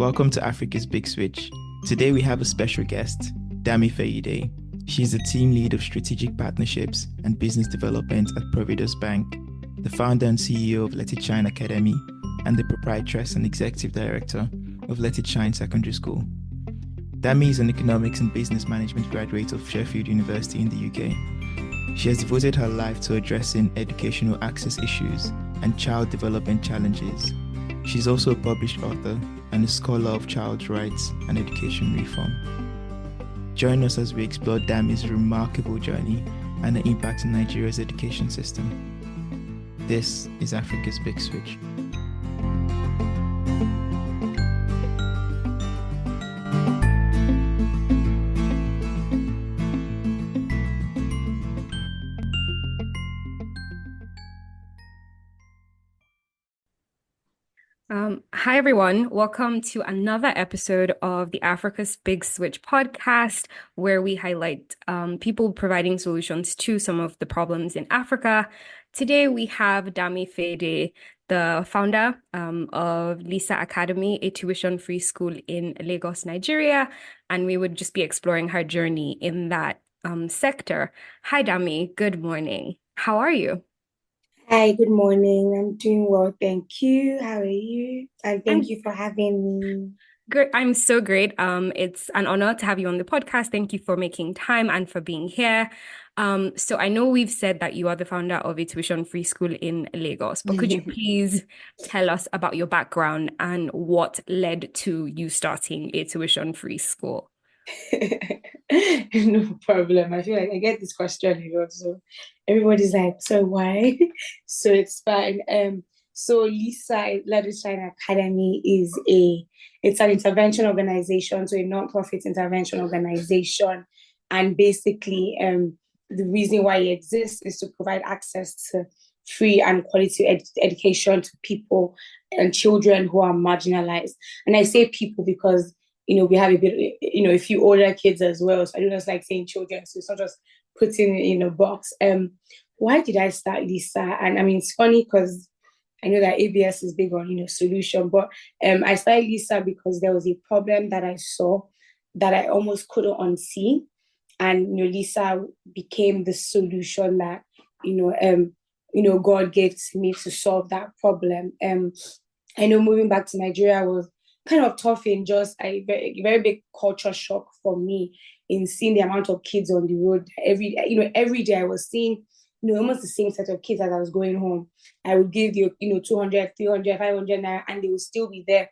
Welcome to Africa's Big Switch. Today we have a special guest, Dammy. She's the team lead of strategic partnerships and business development at Providus Bank, the founder and CEO of Let It Shine Academy, and the proprietress and executive director of Let It Shine Secondary School. Dammy is an economics and business management graduate of Sheffield University in the UK. She has devoted her life to addressing educational access issues and child development challenges. She's also a published author and a scholar of child's rights and education reform. Join us as we explore Dammy's remarkable journey and the impact on Nigeria's education system. This is Africa's Big Switch. Hi, everyone. Welcome to another episode of the Africa's Big Switch podcast, where we highlight people providing solutions to some of the problems in Africa. Today, we have Dammy Fede, the founder of Lisa Academy, a tuition-free school in Lagos, Nigeria, and we would just be exploring her journey in that sector. Hi, Dammy. Good morning. How are you? Hi, good morning. I'm doing well, thank you. How are you? And thank you for having me. Great. I'm so great. It's an honor to have you on the podcast. Thank you for making time and for being here. So I know we've said that you are the founder of a tuition-free school in Lagos, but could you please tell us about your background and what led to you starting a tuition-free school? No problem. I feel like I get this question a lot, so everybody's like, so why? So it's fine. So Lisa Let It Shine Academy it's an intervention organization, so a non-profit intervention organization, and basically the reason why it exists is to provide access to free and quality education to people and children who are marginalized. And I say people because we have a few older kids as well. So I don't just like saying children. So it's not just putting it in a box. Why did I start Lisa? And I mean, it's funny because I know that ABS is big on, solution, but I started Lisa because there was a problem that I saw that I almost couldn't unsee. And, Lisa became the solution that, God gave to me to solve that problem. I know moving back to Nigeria was kind of tough in just a very big culture shock for me in seeing the amount of kids on the road. Every day I was seeing, almost the same set of kids as I was going home. I would give 200, 300, 500 naira, and they would still be there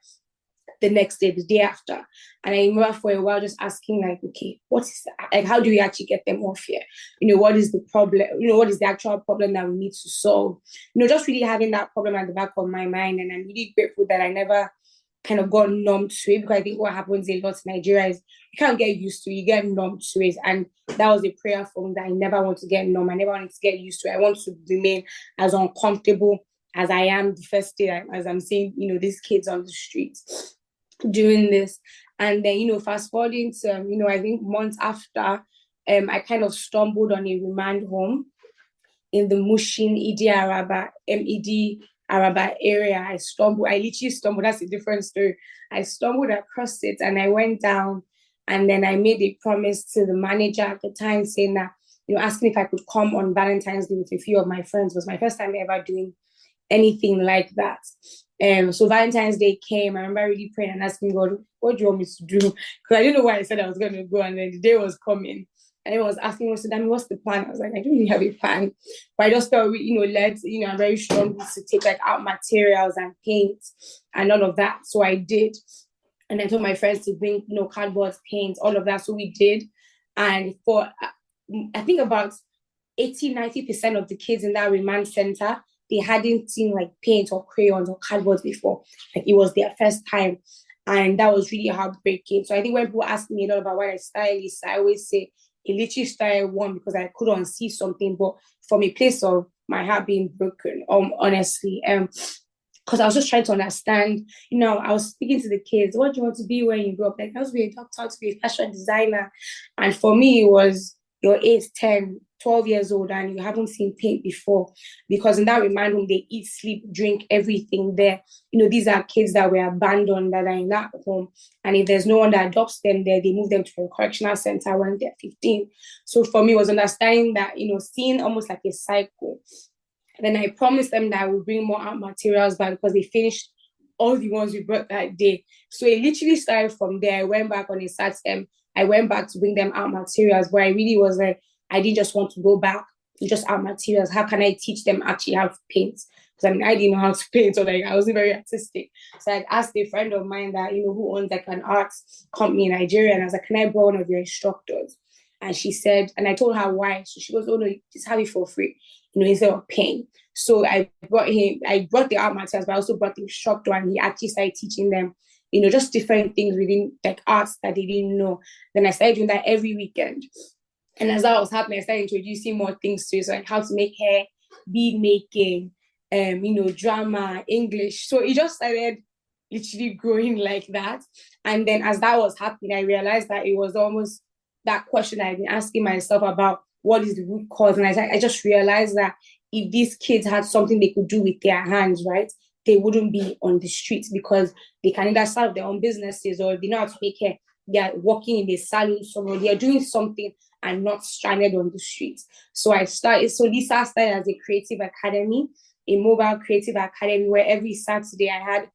the next day, the day after. And I remember for a while just asking, like, okay, what is that? Like, how do we actually get them off here? What is the problem? What is the actual problem that we need to solve? Just really having that problem at the back of my mind. And I'm really grateful that I never kind of got numb to it, because I think what happens a lot in Nigeria is you can't get used to it, you get numb to it. And that was a prayer for me, that I never want to get numb. I never wanted to get used to it. I want to remain as uncomfortable as I am the first day as I'm seeing, these kids on the streets doing this. And then, fast forwarding to, I think months after, I kind of stumbled on a remand home in the Mushin MED Araba area. I literally stumbled. That's a different story. I stumbled across it and I went down, and then I made a promise to the manager at the time, saying that, asking if I could come on Valentine's Day with a few of my friends. It was my first time ever doing anything like that. So Valentine's Day came. I remember really praying and asking God, what do you want me to do? Because I didn't know why I said I was going to go, and then the day was coming. And everyone was asking me, Dammy, what's the plan? I was like, I don't really have a plan. But I just felt, I'm very strong to take out materials and paint and all of that. So I did. And I told my friends to bring, cardboard, paint, all of that. So we did. And for, I think about 80-90% of the kids in that remand center, they hadn't seen paint or crayons or cardboard before. It was their first time. And that was really heartbreaking. So I think when people ask me a lot about why I started this, I always say, it literally started because I couldn't see something, but from a place of my heart being broken, honestly. Because I was just trying to understand, I was speaking to the kids, what do you want to be when you grow up? I want to be a doctor, to be a fashion designer. And for me, it was, you're 8, 10, 12 years old and you haven't seen paint before, because in that remand home, they eat, sleep, drink, everything there. These are kids that were abandoned, that are in that home. And if there's no one that adopts them there, they move them to a correctional center when they're 15. So for me, it was understanding that, seeing almost like a cycle. And then I promised them that I would bring more art materials back because they finished all the ones we brought that day. So it literally started from there. I went back on a Saturday. I went back to bring them art materials, but I really was like, I didn't just want to go back to just art materials. How can I teach them actually how to paint? Because I didn't know how to paint, or I wasn't very artistic. So I asked a friend of mine that, who owns an arts company in Nigeria, and I was like, can I borrow one of your instructors? And she said, and I told her why. So she goes, oh no, just have it for free, instead of paying. So I brought the art materials, but I also brought the instructor, and he actually started teaching them, just different things within arts that they didn't know. Then I started doing that every weekend. And as that was happening, I started introducing more things to it, so how to make hair, bead making, drama, English. So it just started literally growing like that. And then as that was happening, I realized that it was almost that question I've been asking myself about what is the root cause. And I just realized that if these kids had something they could do with their hands, right, they wouldn't be on the streets, because they can either start their own businesses, or they know how to make hair. They're working in the salon somewhere. They're doing something and not stranded on the streets. So Lisa started as a creative academy, a mobile creative academy, where every Saturday I had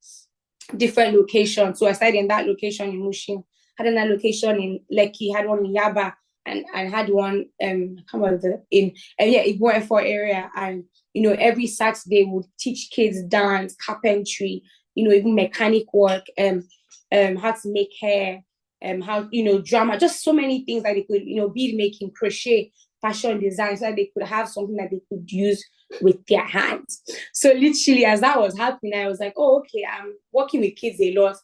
different locations. So I started in that location in Mushin, had another location in Lekki, had one in Yaba, and had one in Igbo area. And every Saturday would teach kids dance, carpentry, even mechanic work, how to make hair, how drama, just so many things that they could, bead making, crochet, fashion design, so that they could have something that they could use with their hands. So literally, as that was happening, I was like, oh, okay, I'm working with kids a lot.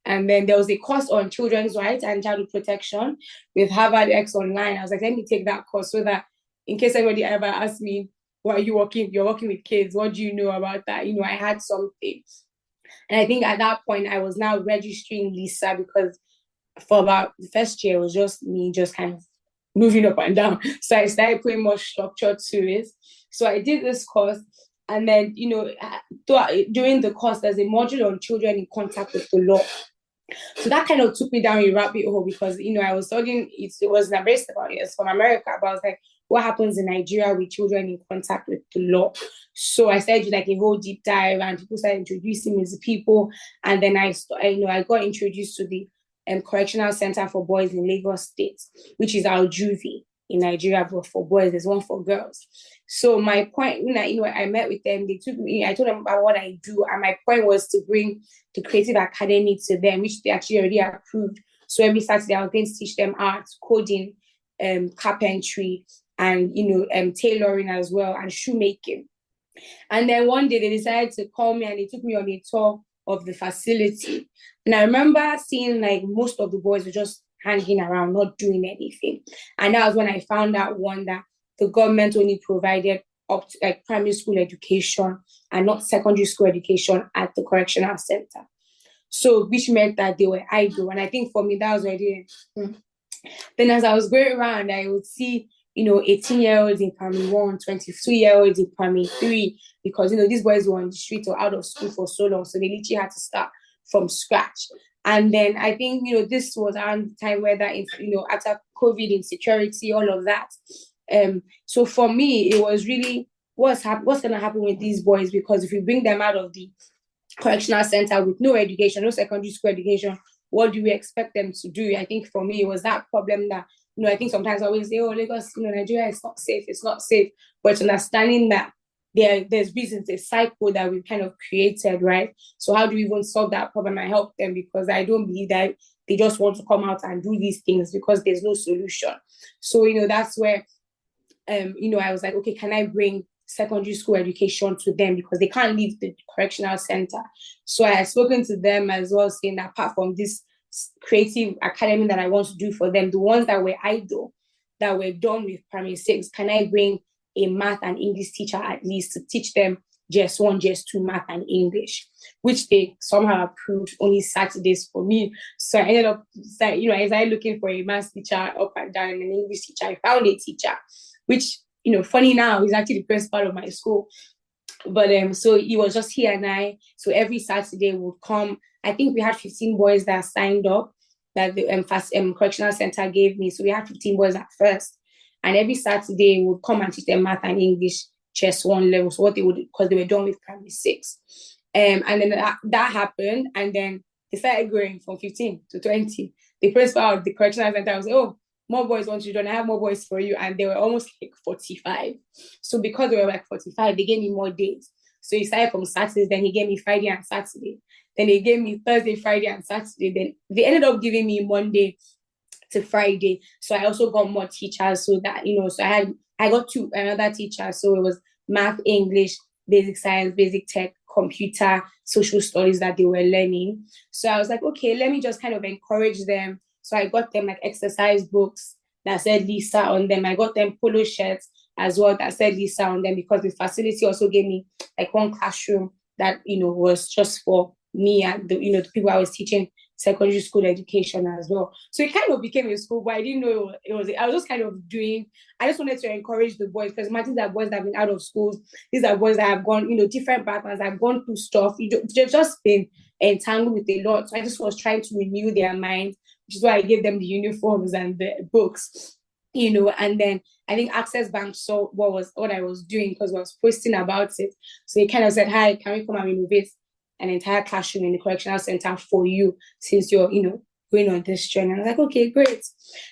And then there was a course on children's rights and childhood protection with Harvard X Online. I was like, let me take that course, so that in case anybody ever asks me, what are you working? You're working with kids. What do you know about that? I had something. And I think at that point, I was now registering Lisa, because for about the first year, it was just me just kind of moving up and down. So I started putting more structure to it. So I did this course. And then, during the course, there's a module on children in contact with the law. So that kind of took me down a rabbit hole, because, I was studying, it was based about it. It's from America, but I was like, what happens in Nigeria with children in contact with the law? So I started a whole deep dive, and people started introducing me to people. And then I got introduced to the Correctional Center for Boys in Lagos State, which is our juvie in Nigeria, but for boys, there's one for girls. So my point, I met with them, they took me, I told them about what I do, and my point was to bring the Creative Academy to them, which they actually already approved. So every Saturday, I was going to teach them art, coding, carpentry, and tailoring as well, and shoemaking. And then one day they decided to call me, and they took me on a tour of the facility. And I remember seeing most of the boys were just hanging around, not doing anything. And that was when I found out that the government only provided up to primary school education and not secondary school education at the correctional center. So which meant that they were idle. And I think for me, that was already. Then as I was going around, I would see 18-year-olds in primary 1, 22-year-olds in primary 3, because these boys were on the street or out of school for so long, so they literally had to start from scratch. And then I think this was around the time where that after COVID, insecurity, all of that. So for me, it was really what's going to happen with these boys, because if we bring them out of the correctional center with no education, no secondary school education, what do we expect them to do? I think for me, it was that problem that I think sometimes I always say, oh, Lagos, Nigeria is not safe, it's not safe. But understanding that there's reasons, a cycle that we've kind of created, right? So how do we even solve that problem and help them? Because I don't believe that they just want to come out and do these things because there's no solution. So, that's where, I was like, okay, can I bring secondary school education to them, because they can't leave the correctional center? So I had spoken to them as well, saying that apart from this creative academy that I want to do for them, the ones that were idle, that were done with primary 6, can I bring a math and English teacher at least to teach them JS1, JS2 math and English, which they somehow approved only Saturdays for me. So I ended up, as I looking for a math teacher up and down and an English teacher, I found a teacher. which, funny now, he's actually the principal of my school. But so it was just he and I. So every Saturday would come. I think we had 15 boys that signed up that the correctional center gave me. So we had 15 boys at first. And every Saturday would come and teach them math and English, chess one level. So what they would, because they were done with primary 6. And then that happened. And then they started growing from 15 to 20. The principal of the correctional center was like, oh, more boys want you done. I have more boys for you. And they were almost like 45. So because they were like 45, they gave me more days. So he started from Saturdays, then he gave me Friday and Saturday. Then they gave me Thursday, Friday, and Saturday. Then they ended up giving me Monday to Friday. So I also got more teachers so that, so I got another teacher. So it was math, English, basic science, basic tech, computer, social studies that they were learning. So I was like, okay, let me just kind of encourage them. So I got them like exercise books that said Lisa on them. I got them polo shirts as well that said Lisa on them, because the facility also gave me like one classroom that, was just for me and the people I was teaching secondary school education as well. So it kind of became a school, but I didn't know it was. I was just kind of I just wanted to encourage the boys, because imagine that boys that have been out of schools. These are boys that have gone, different backgrounds, have gone through stuff. They've just been entangled with a lot. So I just was trying to renew their minds, which is why I gave them the uniforms and the books, and then I think Access Bank saw what I was doing, because I was posting about it. So they kind of said, hi, can we come and renovate an entire classroom in the correctional center for you, since you're, going on this journey? And I was like, okay, great.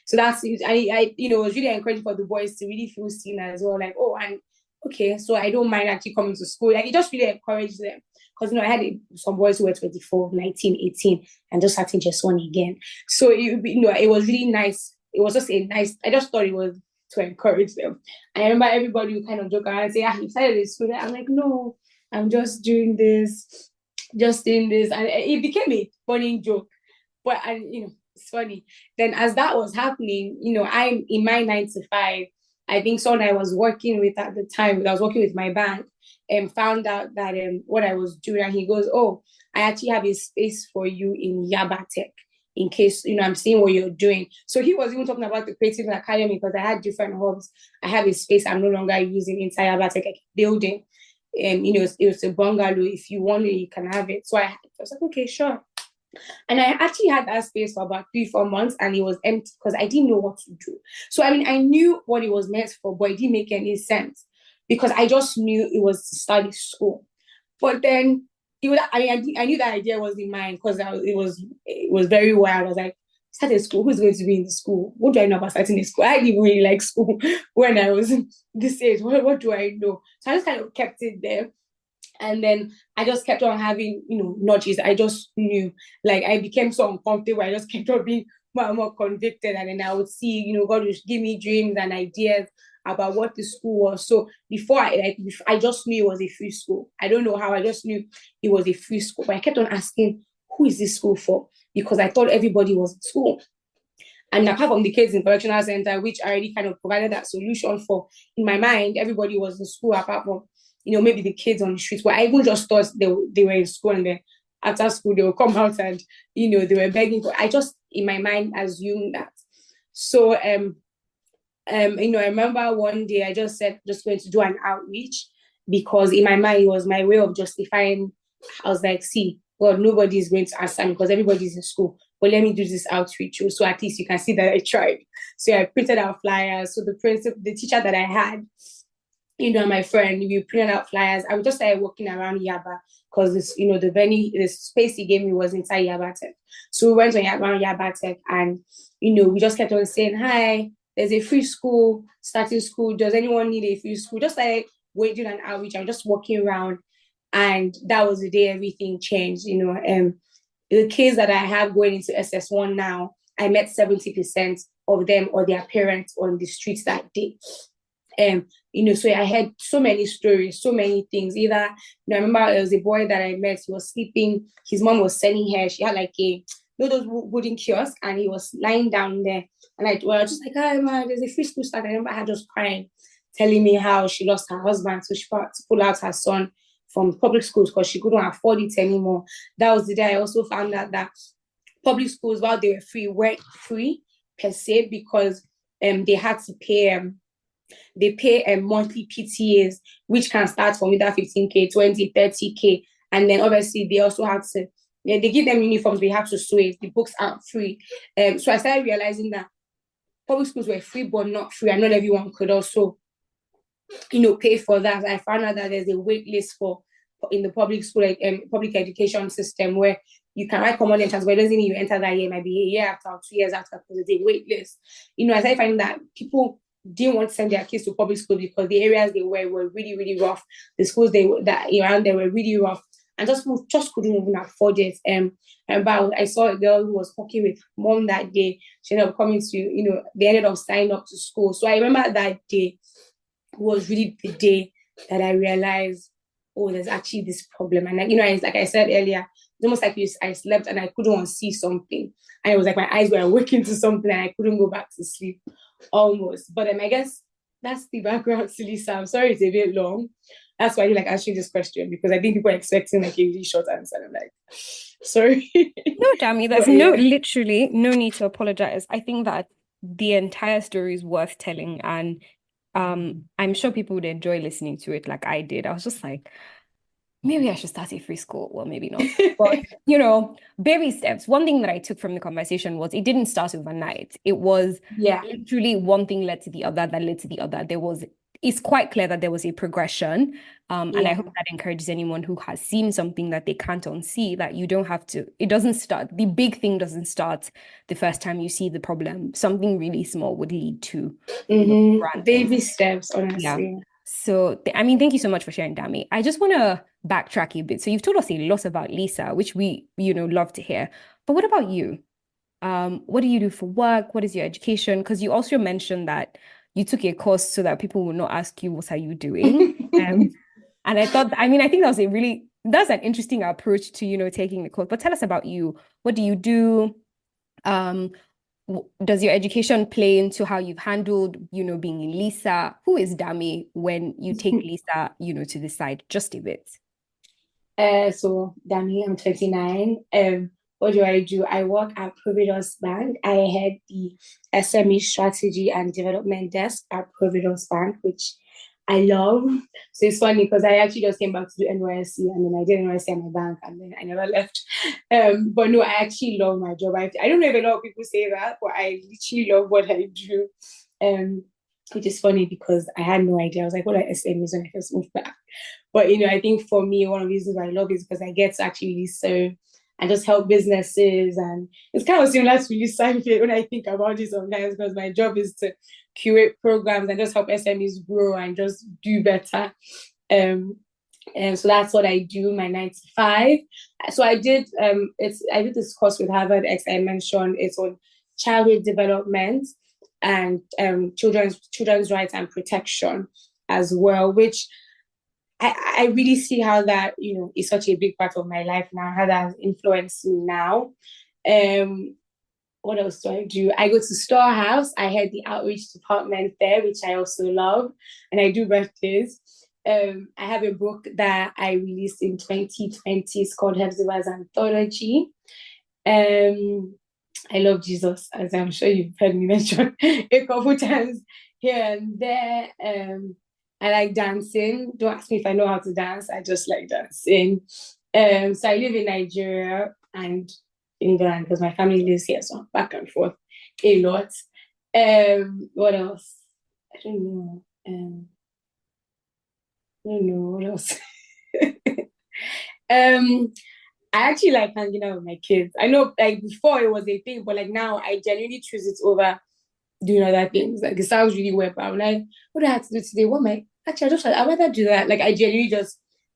So that's it. I was really encouraging for the boys to really feel seen as well. Like, oh, and okay, so I don't mind actually coming to school. Like, it just really encouraged them. Because, I had some boys who were 24, 19, 18, and just starting just one again. So, it was really nice. It was just I just thought it was to encourage them. And I remember everybody would kind of joke around and say, you started this school. I'm like, no, I'm just doing this. And it became a funny joke. But it's funny. Then as that was happening, I'm in my 9 to 5. I think someone I was working with at the time, I was working with my bank, and found out that what I was doing, and he goes, oh, I actually have a space for you in Yaba Tech, in case I'm seeing what you're doing. So he was even talking about the creative academy, because I had different hubs. I have a space I'm no longer using inside Yaba Tech building. And it was a bungalow. If you want it, you can have it. So I was like, okay, sure. And I actually had that space for about 3-4 months, and it was empty because I didn't know what to do. So I knew what it was meant for, but it didn't make any sense, because I just knew it was to study school. But then I knew that idea was in mind, because it was very wild. I was like, start a school, who's going to be in the school? What do I know about starting a school? I didn't really like school when I was this age. What do I know? So I just kind of kept it there. And then I just kept on having, nudges. I just knew, like, I became so uncomfortable. I just kept on being more and more convicted. And then I would see, God would give me dreams and ideas about what the school was. So before I just knew it was a free school. I don't know how, I just knew it was a free school. But I kept on asking, who is this school for? Because I thought everybody was in school. And apart from the kids in correctional center, which I already kind of provided that solution for, in my mind, everybody was in school apart from, maybe the kids on the streets. But I even just thought they were in school, and then after school, they would come out and, they were begging for. I just, in my mind, assumed that. So, I remember one day I just said, just going to do an outreach, because in my mind, it was my way of justifying. I was like, see, God, nobody is going to answer me because everybody's in school. But let me do this outreach, so at least you can see that I tried. So I printed out flyers. So the teacher that I had, my friend, we printed out flyers. I would just start walking around Yaba, because this, the space he gave me was inside Yaba Tech. So we went around Yaba Tech, and we just kept on saying, hi, there's a free school, starting school. Does anyone need a free school? Just like we're doing an outreach. I'm just walking around, and that was the day everything changed. The kids that I have going into SS1 now, I met 70% of them or their parents on the streets that day. So I heard so many stories, so many things. Either, I remember there was a boy that I met, he was sleeping, his mom was selling hair, she had like those wooden kiosks, and he was lying down there. And I was just like, hi, man, there's a free school start. I remember her just crying, telling me how she lost her husband, so she had to pull out her son from public schools because she couldn't afford it anymore. That was the day I also found out that public schools, while they were free, weren't free per se, because they had to pay They pay monthly PTAs, which can start from either 15K, 20, 30K. And then obviously they also have to, they give them uniforms, they have to sew it. The books aren't free. So I started realizing that public schools were free, but not free. And not everyone could also, pay for that. I found out that there's a wait list for in the public school, public education system, where you can write common entrance, but it doesn't mean you enter that year. It might be a year after or 2 years after, because there's a wait list. I started finding that people didn't want to send their kids to public school because the areas they were really, really rough. The schools that around there were really rough, and just couldn't even afford it. I saw a girl who was working with mom that day. She ended up coming to, they ended up signing up to school. So I remember that day was really the day that I realized, oh, there's actually this problem. And like I said earlier, it's almost like I slept and I couldn't unsee something. And it was like my eyes were awakened to something and I couldn't go back to sleep almost. But I guess that's the background to Lisa. I'm sorry it's a bit long. That's why I like answering this question, because I think people are expecting like a really short answer. And I'm like, sorry. No, Dammy, there's literally no need to apologize. I think that the entire story is worth telling, and I'm sure people would enjoy listening to it like I did. I was just like, maybe I should start a free school. Well, maybe not. But, baby steps. One thing that I took from the conversation was it didn't start overnight. It was literally one thing led to the other that led to the other. It's quite clear that there was a progression. And I hope that encourages anyone who has seen something that they can't unsee, that you don't have to, it doesn't start, the big thing doesn't start the first time you see the problem. Something really small would lead to baby steps, honestly. Yeah. So, thank you so much for sharing, Dammy. I just want to backtrack a bit. So you've told us a lot about Lisa, which we, love to hear. But what about you? What do you do for work? What is your education? Because you also mentioned that you took a course so that people will not ask you, what are you doing? And I thought, I think that's an interesting approach to, taking the course. But tell us about you. What do you do? Does your education play into how you've handled, being in Lisa? Who is Dammy when you take Lisa, to the side just a bit? So Dammy, I'm 29. What do? I work at Providence Bank. I head the SME strategy and development desk at Providence Bank, which I love. So it's funny because I actually just came back to do NYSC, and then I did NYSC at my bank, and then I never left. But no, I actually love my job. I don't know if a lot of people say that, but I literally love what I do. Which is funny because I had no idea. I was like, what are SMEs when I first moved back? But I think for me, one of the reasons I love it is because I get to actually really serve and just help businesses. And it's kind of similar to really Seinfeld when I think about it sometimes, because my job is to curate programs and just help SMEs grow and just do better. And so that's what I do, my 9 to 5. So I did this course with Harvard X I mentioned. It's on childhood development and children's rights and protection as well, which I really see how that, is such a big part of my life now, how that has influenced me now. What else do I do? I go to Storehouse. I head the outreach department there, which I also love. And I do birthdays. I have a book that I released in 2020. It's called Hepzibah's Anthology. I love Jesus, as I'm sure you've heard me mention a couple times here and there. I like dancing. Don't ask me if I know how to dance. I just like dancing. So I live in Nigeria and England because my family lives here, so I'm back and forth a lot. What else? I don't know. What else. I actually like hanging out with my kids. I know, like before it was a thing, but like now I genuinely choose it over doing other things. Like it sounds really weird, but I'm like, what do I have to do today? I'd rather do that. Like I genuinely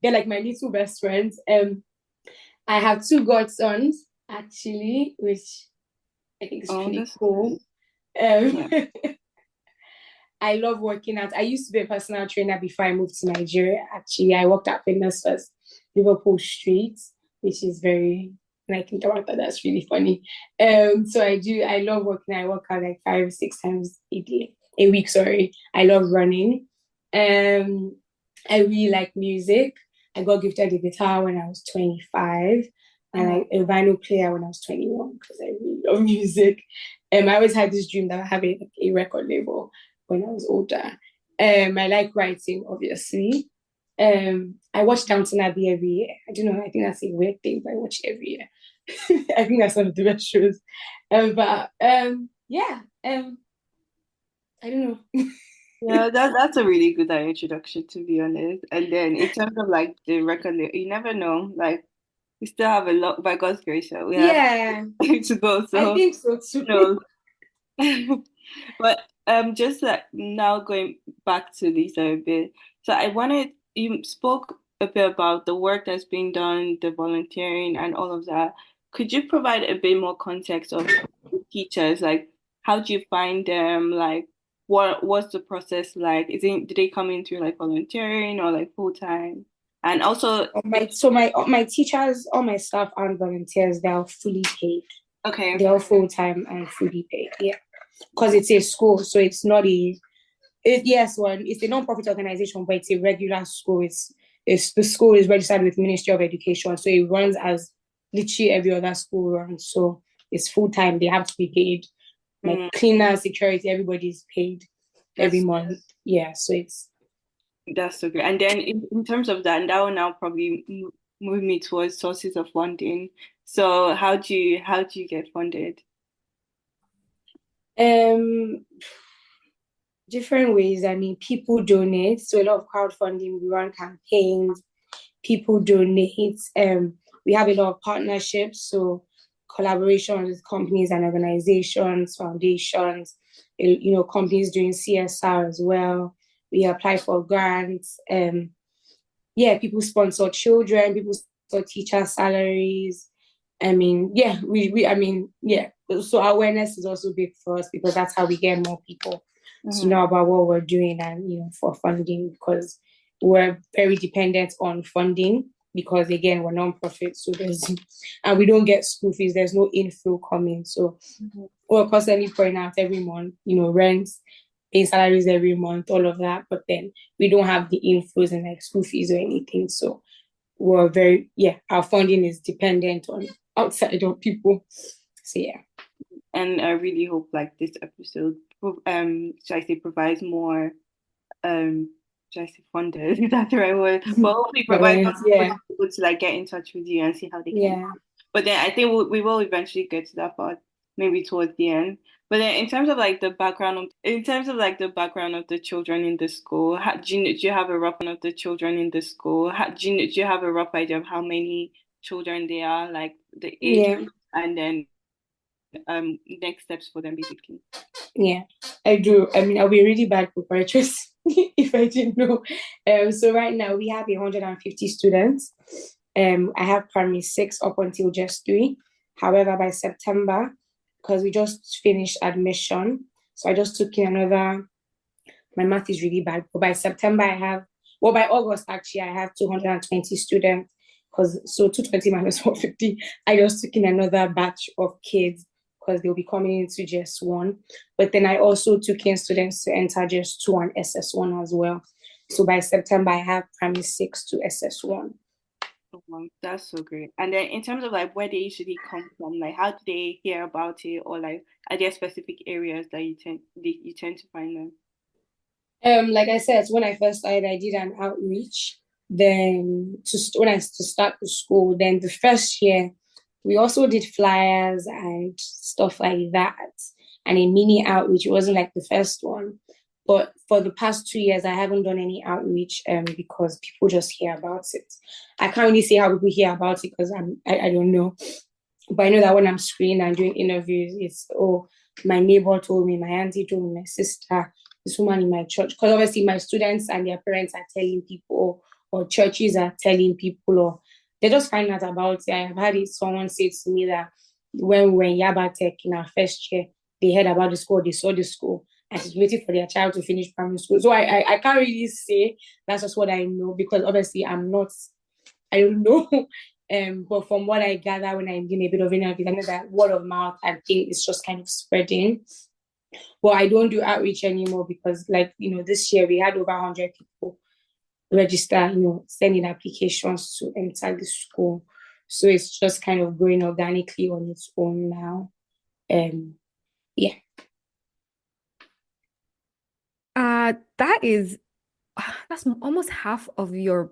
they're like my little best friends. I have 2 godsons actually, which I think is pretty cool. I love working out. I used to be a personal trainer before I moved to Nigeria. Actually, I worked at Fitness First, Liverpool Street, which is when I think about that, that's really funny. So I love working. I work out like 5 or 6 times a week, sorry. I love running. I really like music. I got gifted a guitar when I was 25 and a vinyl player when I was 21 because I really love music. I always had this dream that I have a record label when I was older. I like writing, obviously. I watch Downton Abbey every year. I don't know. I think that's a weird thing, but I watch it every year. I think that's one of the best shows. Yeah. I don't know. Yeah, that's a really good introduction, to be honest. And then in terms of like the record, you never know. Like we still have a lot, by God's grace, we have Yeah, to go. I So think so too. who knows? But just like now going back to Lisa a bit. So I wanted you spoke a bit about the work that's being done, the volunteering and all of that. Could you provide a bit more context of the teachers? Like how do you find them? Like what's the process like? Do they come in through like volunteering or like full time? And also My teachers, all my staff and volunteers, they're fully paid. okay. They're all full time and fully paid. Yeah, because it's a school, so it's not it's a non-profit organization, but it's a regular school. It's the school is registered with Ministry of Education, so it runs as literally every other school runs. So it's full time. They have to be paid. Like cleaner, security, everybody's paid every month. Yeah, so that's so great. And then in terms of that, and that will now probably move me towards sources of funding. So how do you get funded? Different ways. I mean, people donate. So a lot of crowdfunding, we run campaigns, people donate. We have a lot of partnerships, so collaboration with companies and organizations, foundations, companies doing CSR as well. We apply for grants. People sponsor children, people sponsor teacher salaries. I mean, so awareness is also big for us because that's how we get more people to know about what we're doing and for funding, because we're very dependent on funding because again we're non-profit, so and we don't get school fees, there's no inflow coming, so we're constantly pouring out every month, rents, paying salaries every month, all of that, but then we don't have the inflows and like school fees or anything, so our funding is dependent on outside of people. So yeah. And I really hope like this episode should I say provides more should I say funders, is that the right word? But hopefully provide more people to like get in touch with you and see how they can help. But then I think we will eventually get to that part, maybe towards the end. But then in terms of like the background of the children in the school, do you have a rough one of the children in the school? Do you have a rough idea of how many children they are, like the age, and then next steps for them basically? Yeah, I do. I mean, I'll be really bad proprietress if I didn't know. So right now we have 150 students. I have primary 6 up until just 3. However, by September, because we just finished admission, so I just took in another. My math is really bad, but by September by August actually I have 220 students. Because 220 minus 150, I just took in another batch of kids because they'll be coming into GS1. But then I also took in students to enter GS2 and SS1 as well. So by September, I have primary 6 to SS1. Oh, that's so great. And then in terms of like where they usually come from, like how do they hear about it, or like are there specific areas that you tend to find them? Like I said, when I first started, I did an outreach. Then to start the school, then the first year, we also did flyers and stuff like that, and a mini outreach. It wasn't like the first one, but for the past 2 years, I haven't done any outreach because people just hear about it. I can't really say how people hear about it because I don't know, but I know that when I'm screening and doing interviews, it's my neighbor told me, my auntie told me, my sister, this woman in my church, because obviously my students and their parents are telling people, or churches are telling people, or they just find out about it. I have had someone say to me that when we were in Yaba Tech in our first year, they heard about the school, they saw the school, and she's waiting for their child to finish primary school. So I can't really say that's just what I know, because obviously I don't know. But from what I gather when I'm doing a bit of interview, I know that word of mouth, I think it's just kind of spreading. But I don't do outreach anymore because, this year we had over 100 people register, sending applications to enter the school. So it's just kind of growing organically on its own now. that's almost half of your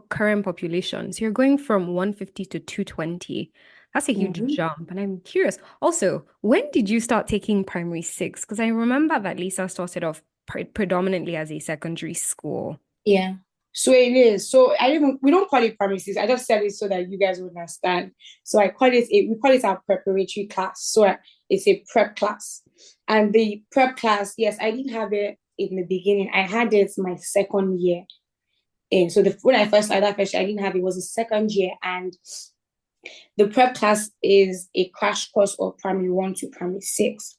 current population. So you're going from 150 to 220. That's a huge jump. And I'm curious. Also, when did you start taking primary six? Because I remember that Lisa started off predominantly as a secondary school. Yeah. So it is. So we don't call it primary six. I just said it so that you guys would understand. So we call it our preparatory class. So it's a prep class. And the prep class, yes, I didn't have it in the beginning. I had it my second year. And so when I first started that first year, I didn't have it. It was the second year. And the prep class is a crash course of primary 1 to primary 6.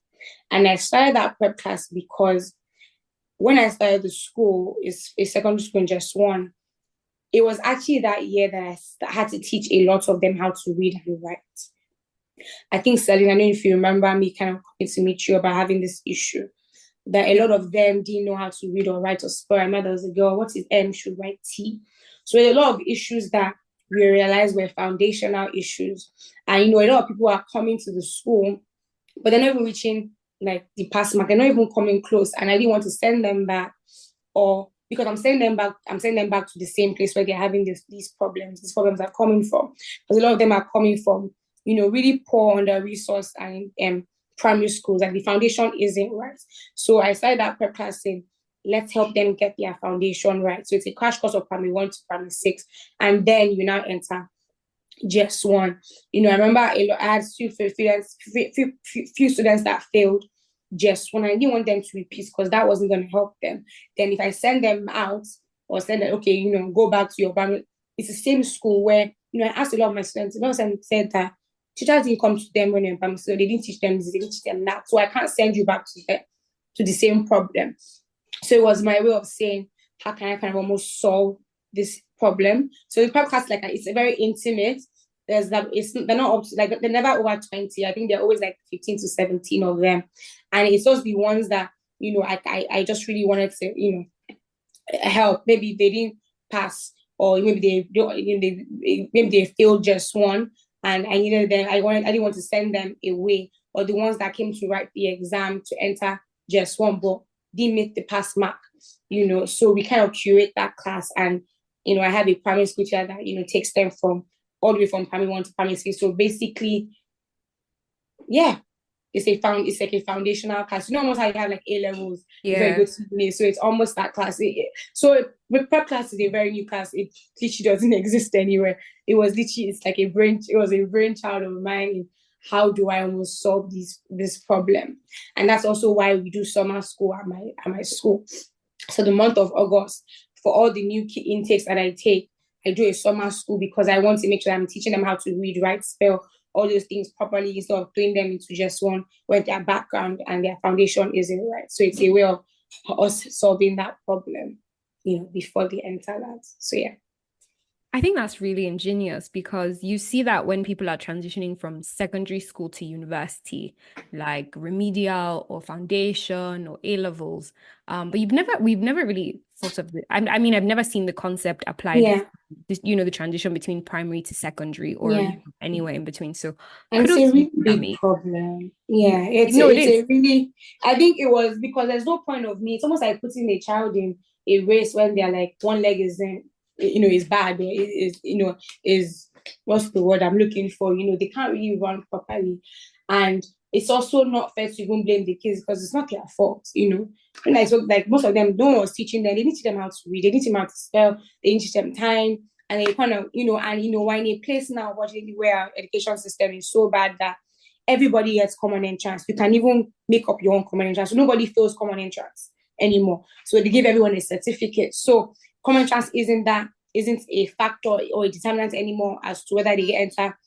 And I started that prep class because when I started the school, it's a secondary school in just one, it was actually that year that I had to teach a lot of them how to read and write. I think, Celine, I don't know if you remember me kind of coming to meet you about having this issue, that a lot of them didn't know how to read or write or spell. I remember there was a girl, what is M, should write T. So a lot of issues that we realized were foundational issues. And, a lot of people are coming to the school, but they're not even reaching like the pass mark. They're not even coming close. And I didn't want to send them back, or because I'm sending them back to the same place where they're having these problems. These problems are coming from. Because a lot of them are coming from, really poor, under-resourced and primary schools. Like the foundation isn't right. So I started that prep class saying, let's help them get their foundation right. So it's a crash course of primary 1 to primary 6. And then you now enter just one. I remember I had few students that failed just one. I didn't want them to repeat because that wasn't going to help them. Then if I send them out or send them, okay, go back to your primary, it's the same school where, I asked a lot of my students, said that teachers didn't come to them when you're in primary, so they didn't teach them this, they didn't teach them that. So I can't send you back to the same problem. So it was my way of saying, how can I kind of almost solve this problem? So the prep class, it's a very intimate. They're not up to, they're never over 20. I think they're always 15 to 17 of them. And it's just the ones that, I just really wanted to, help. Maybe they didn't pass, or maybe they failed just one. And I needed them. I didn't want to send them away, or the ones that came to write the exam to enter just one, but didn't make the pass mark, So we kind of curate that class, and I have a primary school teacher that takes them from all the way from primary 1 to primary 6. So basically, yeah, it's like a foundational class. Almost how you have A levels, very good to me. So it's almost that class. So the prep class is a very new class. It literally doesn't exist anywhere. It was a brainchild of mine. How do I almost solve this problem? And that's also why we do summer school at my school. So the month of August, for all the new intakes that I take, I do a summer school because I want to make sure I'm teaching them how to read, write, spell, all those things properly, instead of throwing them into just one where their background and their foundation isn't right. So it's a way of us solving that problem, before they enter that. So yeah. I think that's really ingenious, because you see that when people are transitioning from secondary school to university, like remedial or foundation or A levels, but we've never really thought of it. I mean, I've never seen the concept applied. The transition between primary to secondary, or anywhere in between. So, and it's a really big problem. Yeah, it's a really. I think it was because there's no point of me. It's almost like putting a child in a race when they're one leg isn't. Is bad, or is what's the word I'm looking for? They can't really run properly, and it's also not fair to even blame the kids because it's not their fault. When I talk, most of them, no one was teaching them. They didn't teach them how to read. They didn't teach them how to spell. They didn't teach them time, and they kind of, we're in a place now, unfortunately, where our education system is so bad that everybody gets common entrance. You can even make up your own common entrance. So nobody fails common entrance anymore. So they give everyone a certificate. So common entrance isn't a factor or a determinant anymore as to whether they enter,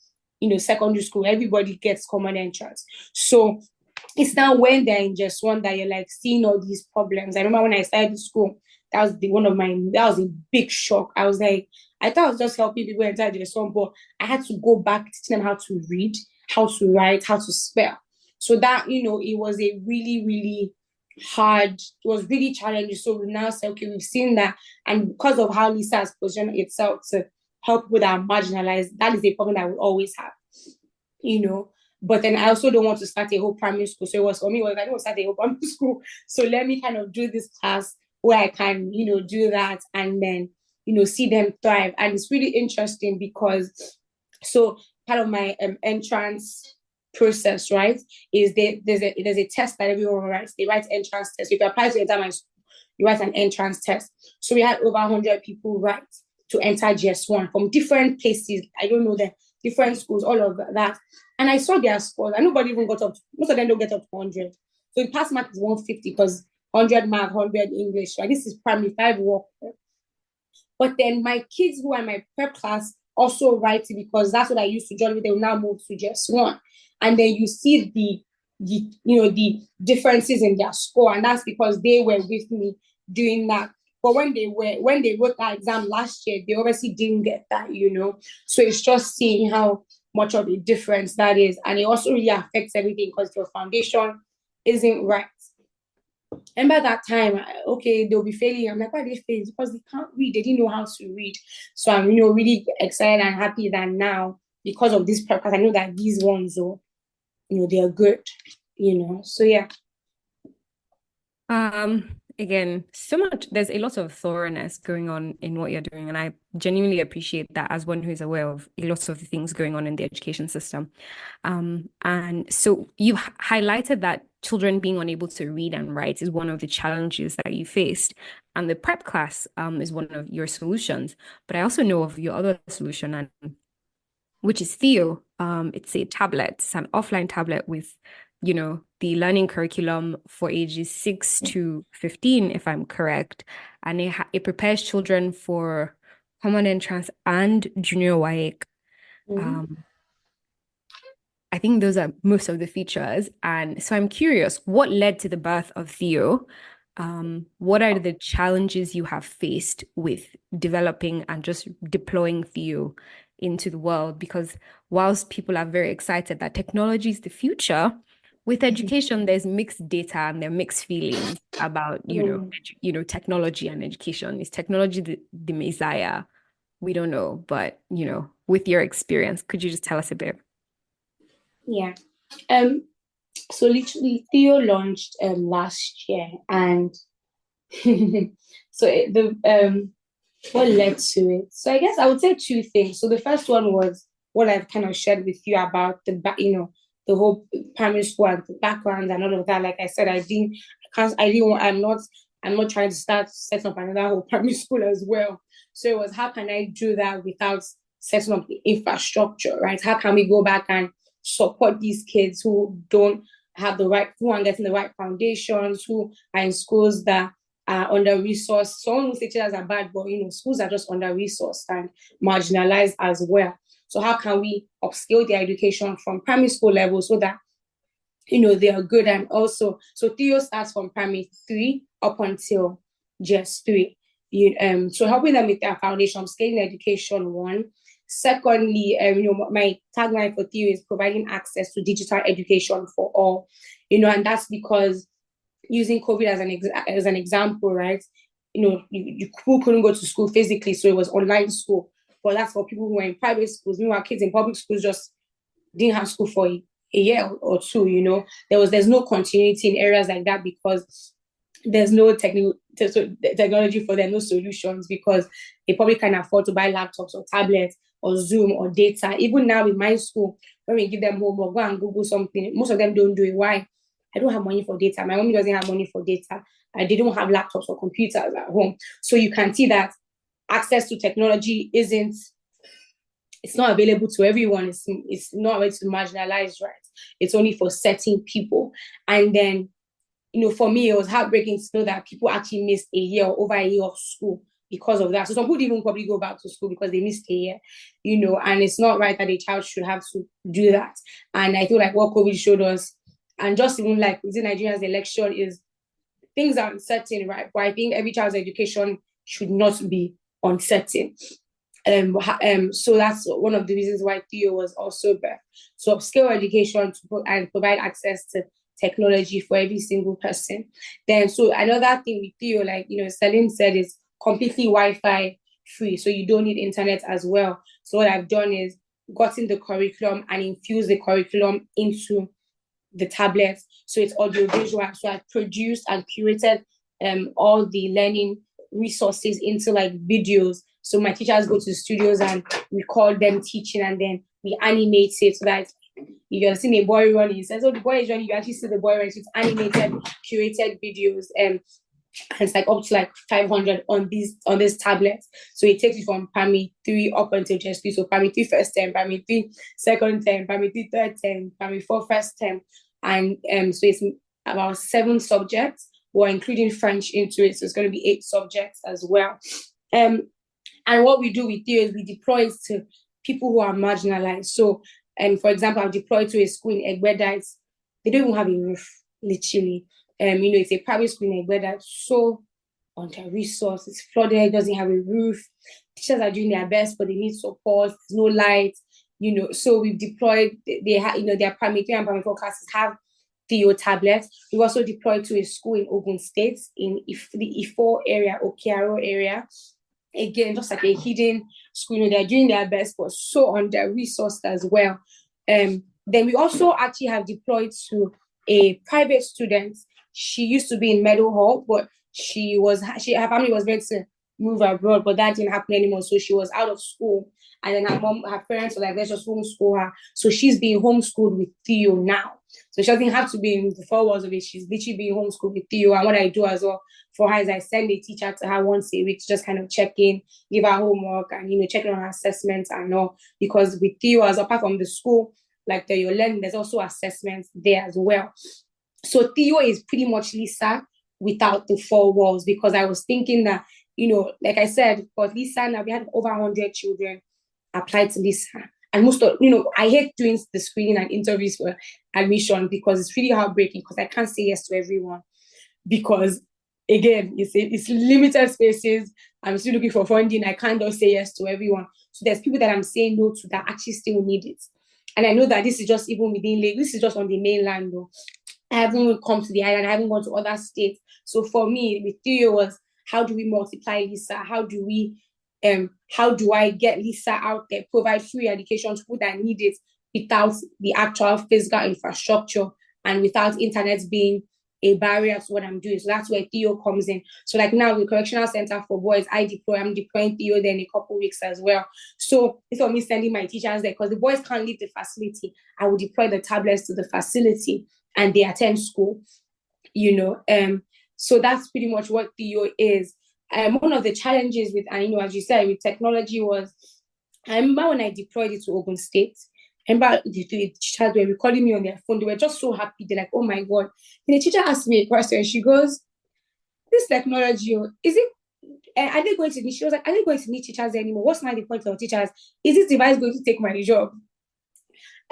secondary school. Everybody gets common entrance. So it's now when they're in just one that you're seeing all these problems. I remember when I started school, that was a big shock. I was I thought I was just helping people enter just one, but I had to go back teaching them how to read, how to write, how to spell. So that, it was a really, really hard, it was really challenging. So we now say, okay, we've seen that, and because of how Lisa has positioned itself to help with our marginalized, that is a problem that we always have, But then I also don't want to start a whole primary school. So it was for me, I don't want to start a whole primary school. So let me kind of do this class where I can, do that and then, see them thrive. And it's really interesting because, so part of my entrance process, right, is there's a test that everyone writes. They write entrance test. If you apply to enter my school, you write an entrance test. So we had over 100 people write to enter GS1 from different places. I don't know the different schools, all of that. And I saw their scores, and nobody even got up. Most of them don't get up to 100. So the pass mark is 150 because 100 math, 100 English. Right? This is primary 5 work. But then my kids who are in my prep class also write it because that's what I used to join with. They will now move to GS1. And then you see the differences in their score, and that's because they were with me doing that. But when they wrote that exam last year, they obviously didn't get that, So it's just seeing how much of a difference that is, and it also really affects everything because your foundation isn't right. And by that time, they'll be failing. I'm like, why are they failing? Because they can't read. They didn't know how to read. So I'm, really excited and happy that now, because of this purpose, I know that these ones, they are good. So yeah. Again, so much, there's a lot of thoroughness going on in what you're doing. And I genuinely appreciate that as one who is aware of a lot of the things going on in the education system. And so you highlighted that children being unable to read and write is one of the challenges that you faced. And the prep class is one of your solutions. But I also know of your other solution, which is Theo. It's a tablet, it's an offline tablet with the learning curriculum for ages 6 to 15, if I'm correct. And it prepares children for common entrance and junior WAEC. I think those are most of the features. And so I'm curious, what led to the birth of Theo? What are the challenges you have faced with developing and just deploying Theo into the world? Because whilst people are very excited that technology is the future, with education, there's mixed data and there are mixed feelings about, technology and education. Is technology the messiah? We don't know. But, with your experience, could you just tell us a bit? Yeah. So literally Theo launched last year, and so what led to it? So I guess I would say 2 things. So the first one was what I've kind of shared with you about the whole primary school and the background and all of that. Like I said, I'm not trying to set up another whole primary school as well. So it was, how can I do that without setting up the infrastructure, right? How can we go back and support these kids who don't have who aren't getting the right foundations, who are in schools that are under-resourced. Someone will say teachers are bad, but schools are just under-resourced and marginalized as well. So how can we upscale their education from primary school level so that they are good? And also, so Theo starts from primary 3 up until GS3. So helping them with their foundation, scaling education, 1. Secondly, my tagline for Theo is providing access to digital education for all, and that's because using COVID as an example, right? You couldn't go to school physically, so it was online school. But that's for people who were in private schools. Meanwhile, kids in public schools just didn't have school for a year or 2. There's no continuity in areas like that because there's no technology for them, no solutions, because they probably can't afford to buy laptops or tablets or Zoom or data. Even now in my school, when we give them homework, go and Google something, most of them don't do it. Why? I don't have money for data. My mommy doesn't have money for data. They don't have laptops or computers at home. So you can see that access to technology it's not available to everyone. It's not available to marginalized, right? It's only for certain people. And then, for me, it was heartbreaking to know that people actually missed a year or over a year of school because of that. So some people even probably go back to school because they missed a year, and it's not right that a child should have to do that. And I feel like what COVID showed us, and just even like within Nigeria's election, is things are uncertain, right? But I think every child's education should not be uncertain. So that's one of the reasons why Theo was also birthed. So upscale education and provide access to technology for every single person. Then, so another thing with Theo, like, Celine said, is completely Wi-Fi free. So you don't need internet as well. So what I've done is gotten the curriculum and infused the curriculum into the tablets. So it's audiovisual. So I produced and curated all the learning resources into like videos. So my teachers go to the studios and record them teaching, and then we animate it so that you're seeing a boy running. So the boy is running, you actually see the boy running. So it's animated, curated videos. And it's like up to like 500 on this tablet. So it takes you from primary 3 up until just 3. So primary 3 first term, primary 3 second term, primary 3 third term, primary 4 first term. And so it's about 7 subjects. We're including French into it. So it's going to be 8 subjects as well. And what we do with Theo is we deploy it to people who are marginalized. So, for example, I've deployed to a school in Egbeda. They don't even have a roof, literally. It's a private school in Egbeda, so under-resourced, it's flooded, it doesn't have a roof. Teachers are doing their best, but they need support, there's no light, So we've deployed, their primary 3 and primary 4 classes have Theo tablets. We've also deployed to a school in Ogun State, in the Ifo area, Okiaro area. Again, just like a hidden school, they're doing their best, but so under-resourced as well. Then we also actually have deployed to a private student. She used to be in Meadow Hall, but her family was ready to move abroad, but that didn't happen anymore. So she was out of school, and then her parents were like, let's just homeschool her. So she's being homeschooled with Theo now. So she doesn't have to be in the 4 walls of it. She's literally being homeschooled with Theo. And what I do as well for her is I send a teacher to her once a week to just kind of check in, give her homework, and check in on her assessments and all. Because with Theo, as apart from the school, like you're learning, there's also assessments there as well. So Theo is pretty much Lisa without the 4 walls, because I was thinking that, like I said, for Lisa now, we had over 100 children apply to Lisa. And most of, I hate doing the screening and interviews for admission because it's really heartbreaking, because I can't say yes to everyone. Because, again, it's limited spaces. I'm still looking for funding. I can't just say yes to everyone. So there's people that I'm saying no to that actually still need it. And I know that this is just even within Lagos. This is just on the mainland, though. I haven't come to the island. I haven't gone to other states. So for me, with Theo was, how do we multiply Lisa? How do I get Lisa out there, provide free education to people that need it without the actual physical infrastructure and without internet being a barrier to what I'm doing? So that's where Theo comes in. So like now, the Correctional Center for Boys, I'm deploying Theo there in a couple of weeks as well. So it's for me sending my teachers there, because the boys can't leave the facility. I will deploy the tablets to the facility and they attend school, So that's pretty much what Theo is. One of the challenges with, and as you said, with technology was, I remember when I deployed it to Ogun State, I remember the teachers were recording me on their phone. They were just so happy. They're like, oh my God. And the teacher asked me a question. She goes, this technology, is it, are they going to need, she was like, are they going to need teachers anymore? What's my point of teachers? Is this device going to take my job?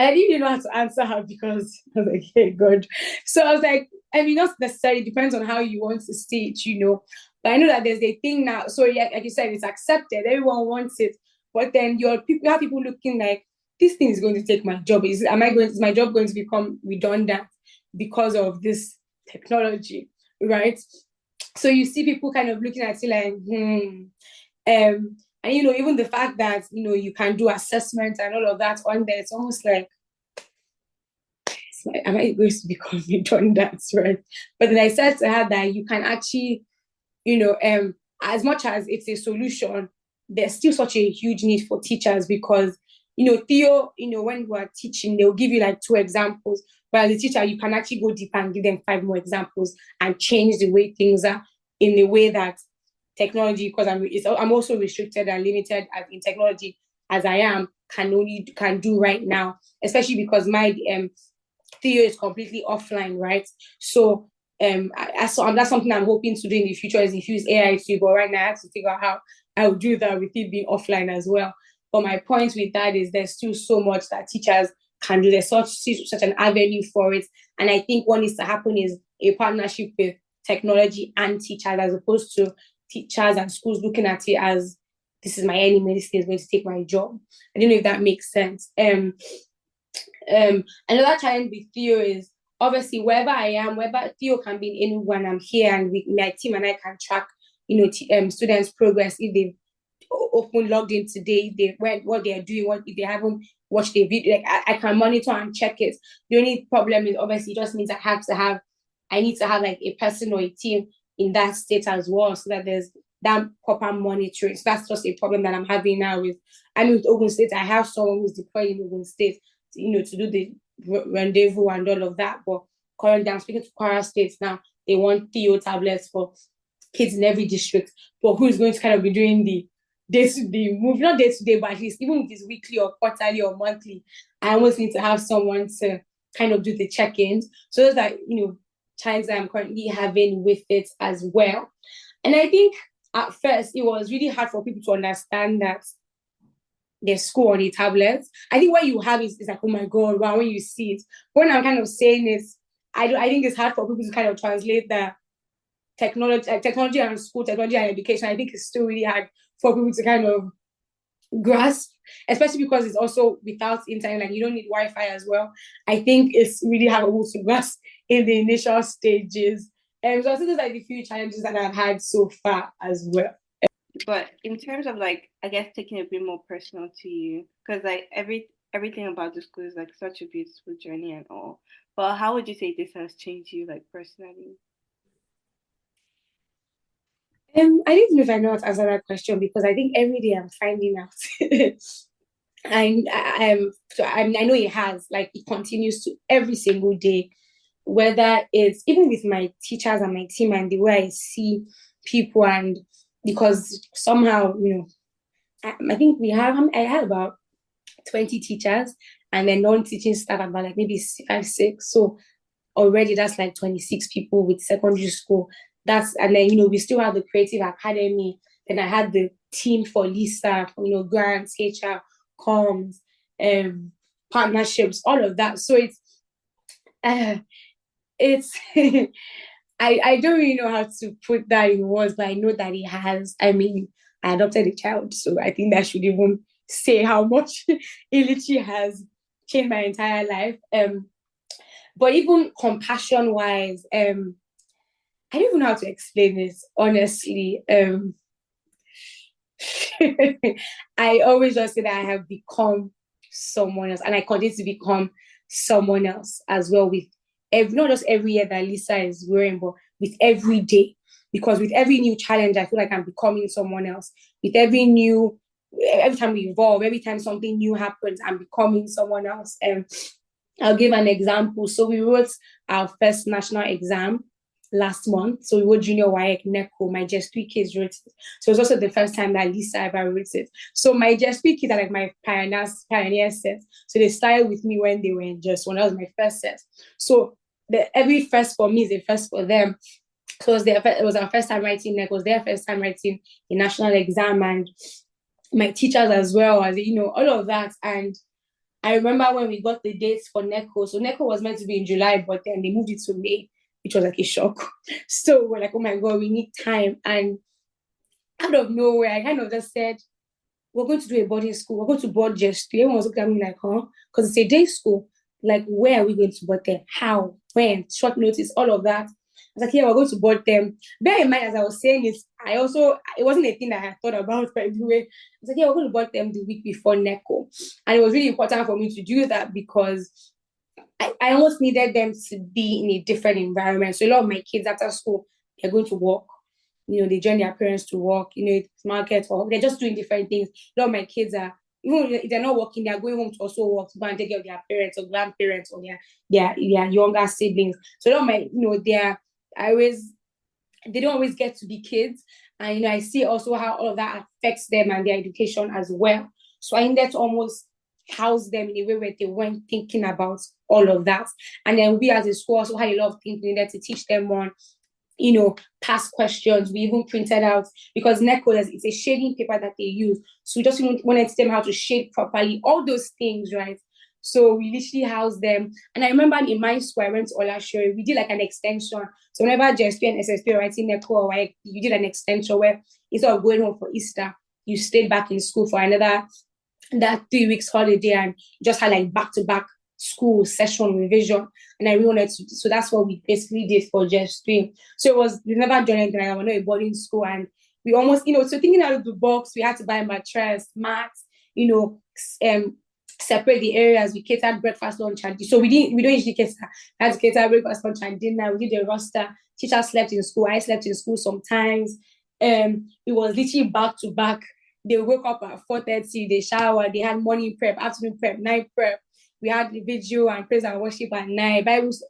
And I didn't know how to answer her, because I was like, hey, God. So I was like, not necessarily, depends on how you want to see it, But I know that there's a thing now. So yeah, like you said, it's accepted. Everyone wants it. But then you have people looking like, this thing is going to take my job. Is my job going to become redundant because of this technology, right? So you see people kind of looking at it like, and even the fact that you can do assessments and all of that on there, it's almost like, am I going to become redundant, right? But then I said to her that you can actually, as much as it's a solution, there's still such a huge need for teachers, because Theo, when you are teaching, they'll give you like 2 examples, but as a teacher, you can actually go deeper and give them 5 more examples and change the way things are, in the way that technology, because I'm also restricted and limited in technology as I am, can do right now, especially because my Theo is completely offline, right? So that's something I'm hoping to do in the future, is infuse AI too, but right now I have to figure out how I will do that with it being offline as well. But my point with that is there's still so much that teachers can do. There's such an avenue for it. And I think what needs to happen is a partnership with technology and teachers, as opposed to teachers and schools looking at it as, this is my enemy, this thing is going to take my job. I don't know if that makes sense. Another challenge with Theo is, obviously, wherever I am, wherever Theo can be in anyone, I'm here, and my team and I can track, students' progress if they've open logged in today, what they are doing, what if they haven't watched a video, like I can monitor and check it. The only problem is obviously just means I need to have like a person or a team in that state as well, so that there's that proper monitoring. So that's just a problem that I'm having now with Ogun State. I have someone who's deployed in Ogun State, to do the rendezvous and all of that. But currently, I'm speaking to Kwara State now. They want Theo tablets for kids in every district. But who is going to kind of be doing the day-to-day move? Not day-to-day, but at least even if it's weekly or quarterly or monthly, I almost need to have someone to kind of do the check-ins. So those are, challenges that I'm currently having with it as well. And I think at first it was really hard for people to understand that there's school on the tablets. I think what you have is like, oh my God, wow, when you see it. But when I'm kind of saying this, I think it's hard for people to kind of translate the technology and school, technology and education. I think it's still really hard for people to kind of grasp, especially because it's also without internet, like you don't need Wi-Fi as well. I think it's really hard to grasp in the initial stages. And so I think those are the few challenges that I've had so far as well. But in terms of like, I guess taking a bit more personal to you, because like everything about the school is like such a beautiful journey and all. But how would you say this has changed you like personally? I don't know if I know how to answer that question, because I think every day I'm finding out. I know it has, like it continues to every single day, whether it's even with my teachers and my team and the way I see people, and because somehow, I think I had about 20 teachers and then non-teaching staff about like maybe 5, 6. So already that's like 26 people with secondary school. And then, we still have the creative academy. Then I had the team for Lisa, grants, HR, comms, partnerships, all of that. So it's I don't really know how to put that in words, but I know that it has. I mean, I adopted a child, so I think that should even say how much it literally has changed my entire life. But even compassion-wise, I don't even know how to explain this, honestly. I always just say that I have become someone else, and I continue to become someone else as well, with not just every year that Lisa is wearing, but with every day. Because with every new challenge, I feel like I'm becoming someone else. With every time we evolve, every time something new happens, I'm becoming someone else. I'll give an example. So we wrote our first national exam last month. So we wrote Junior WAEC, NECO. My JS3 kids wrote it. So it was also the first time that Lisa ever wrote it. So my JS3 kids are like my pioneer set. So they started with me when they were in JS1. That was my first set. So every first for me is a first for them. So it was our first time writing NECO. It was their first time writing the national exam, and my teachers as well, as all of that. And I remember when we got the dates for NECO. So NECO was meant to be in July, but then they moved it to May, which was like a shock. So we're like, oh my God, we need time. And out of nowhere, I kind of just said, we're going to do a boarding school. We're going to board just 3. Everyone was looking at me like, huh? Because it's a day school. Like, where are we going to board them? How? When? Short notice, all of that. I was like, yeah, we're going to board them. Bear in mind, as I was saying this, it wasn't a thing that I thought about, by the way. I was like, yeah, we're going to board them the week before NECO. And it was really important for me to do that, because I almost needed them to be in a different environment. So a lot of my kids after school, they're going to work. They join their parents to work, market, or they're just doing different things. A lot of my kids are, even if they're not working, they're going home to also work, to go and take care of their parents or grandparents or their younger siblings. So a lot of my, they don't always get to be kids. And, I see also how all of that affects them and their education as well. So I needed to almost house them in a way where they weren't thinking about all of that. And then we as a school also had a lot of things we needed to teach them on, past questions. We even printed out, because NECO, it's a shading paper that they use. So we just wanted to teach them how to shade properly, all those things, right? So we literally housed them. And I remember in my school, I went to Olasho, we did like an extension. So whenever JSP and SSP were writing NECO, or like, you did an extension where instead of going home for Easter, you stayed back in school for that 3 weeks holiday, and just had like back-to-back school session revision. And I really wanted to, so that's what we basically did for JS3. So we never done anything like that. We're not a boarding school, and we almost, so thinking out of the box, we had to buy mattress, mats, separate the areas. We catered breakfast, lunch, and dinner. So we don't usually cater. We had to cater breakfast, lunch, and dinner. We did the roster. Teachers slept in school. I slept in school sometimes. It was literally back to back. They woke up at 4:30. They shower. They had morning prep, afternoon prep, night prep. We had the video and praise and worship at night. Bibles,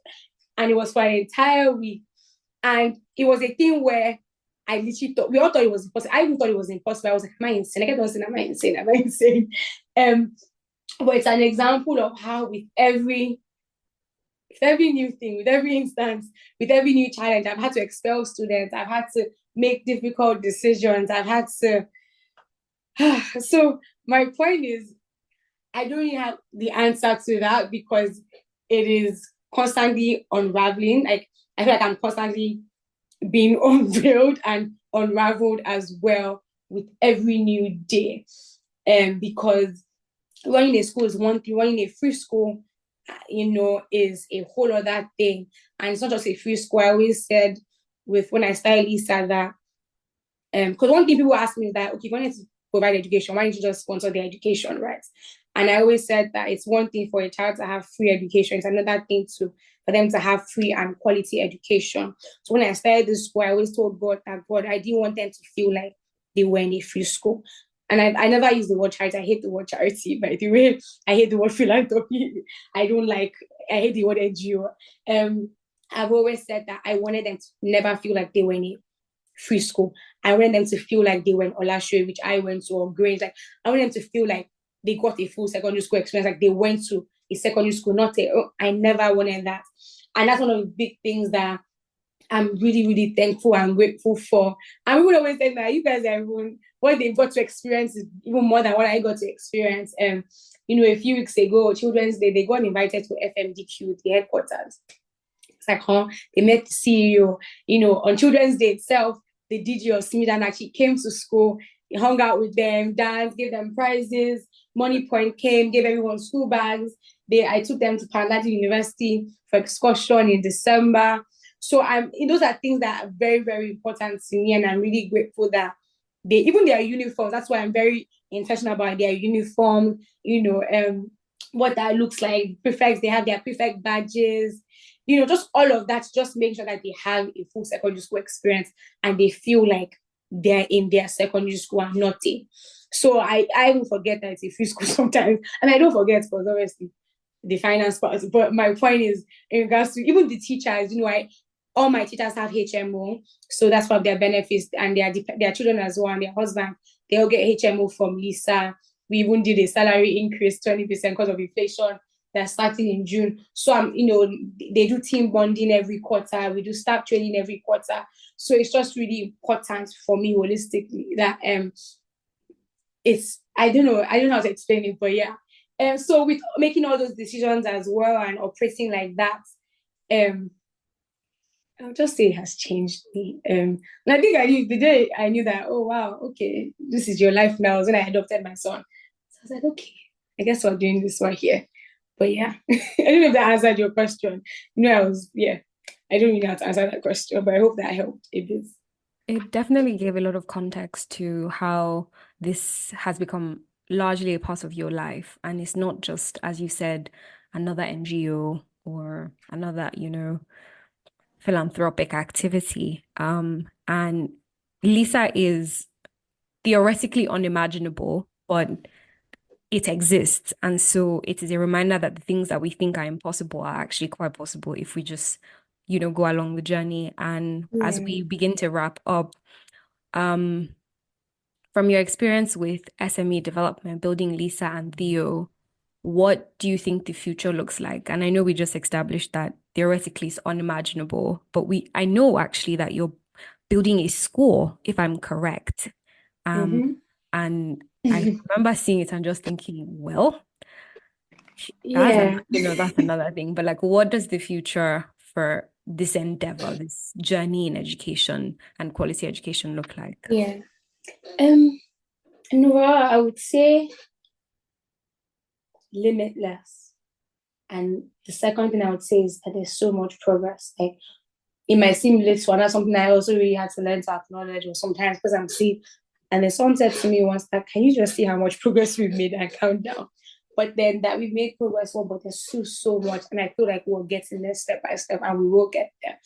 and it was for an entire week. And it was a thing where I literally thought, we all thought it was impossible. I even thought it was impossible. I was like, am I insane? I kept on saying, am I insane? Am I insane? But it's an example of how with every new thing, with every instance, with every new challenge, I've had to expel students. I've had to make difficult decisions. I've had to. So my point is, I don't really have the answer to that because it is constantly unraveling. Like, I feel like I'm constantly being unveiled and unraveled as well with every new day. Because running a school is one thing, running a free school, is a whole other thing. And it's not just a free school. I always said when I started Lisa that, because one thing people ask me is that, okay, when it's provide education, why don't you just sponsor the education, right? And I always said that it's one thing for a child to have free education, it's another thing for them to have free and quality education. So when I started this school, I always told God that, God, I didn't want them to feel like they were in a free school. And I never use the word charity. I hate the word charity, by the way. I hate the word philanthropy. I hate the word NGO. I've always said that I wanted them to never feel like they were in a free school. I wanted them to feel like they were in Olashe, which I went to, or Grange. Like, I wanted them to feel like they got a full secondary school experience, like they went to a secondary school, I never wanted that. And that's one of the big things that I'm really, really thankful and grateful for. And we would always say that you guys are even, what they've got to experience is even more than what I got to experience. A few weeks ago, Children's Day, they got invited to FMDQ, the headquarters. It's like, they met the CEO, on Children's Day itself, the DG of Simidan actually came to school, he hung out with them, danced, gave them prizes. Money Point came, gave everyone school bags. I took them to Sheffield University for excursion in December. So those are things that are very, very important to me, and I'm really grateful that even their uniforms. That's why I'm very intentional about their uniform. What that looks like. Prefects, they have their prefect badges. Just all of that. Just make sure that they have a full secondary school experience and they feel like they're in their secondary school and not it. So I will forget that it's a free school sometimes, and I don't forget because obviously the finance part. But my point is, in regards to even the teachers, all my teachers have HMO, so that's one of their benefits, and their children as well and their husband, they all get HMO from Lisa. We even did a salary increase 20% because of inflation. They're starting in June. So they do team bonding every quarter. We do staff training every quarter. So it's just really important for me holistically that I don't know how to explain it, but yeah. So with making all those decisions as well and operating like that, I'll just say it has changed me. And I think the day I knew that, oh wow, okay, this is your life now, was when I adopted my son. So I was like, okay, I guess we're doing this one here. But yeah, I don't know if that answered your question. I don't really know how to answer that question, but I hope that helped a bit. It definitely gave a lot of context to how this has become largely a part of your life. And it's not just, as you said, another NGO or another, philanthropic activity. And Lisa is theoretically unimaginable, but it exists. And so it is a reminder that the things that we think are impossible are actually quite possible if we just, go along the journey. And as we begin to wrap up, from your experience with SME development, building Lisa and Theo, what do you think the future looks like? And I know we just established that theoretically it's unimaginable, but I know actually that you're building a school, if I'm correct. And I remember seeing it and just thinking, well, that's another thing. But what does the future for this endeavor, this journey in education and quality education look like? Yeah. Nora, I would say limitless. And the second thing I would say is that there's so much progress. Like, it might seem little, and that's something I also really had to learn to acknowledge, or sometimes because I'm seeing. And then someone said to me once that, can you just see how much progress we've made and count down? But then that we've made progress, but there's still so much. And I feel like we're getting there step by step, and we will get there.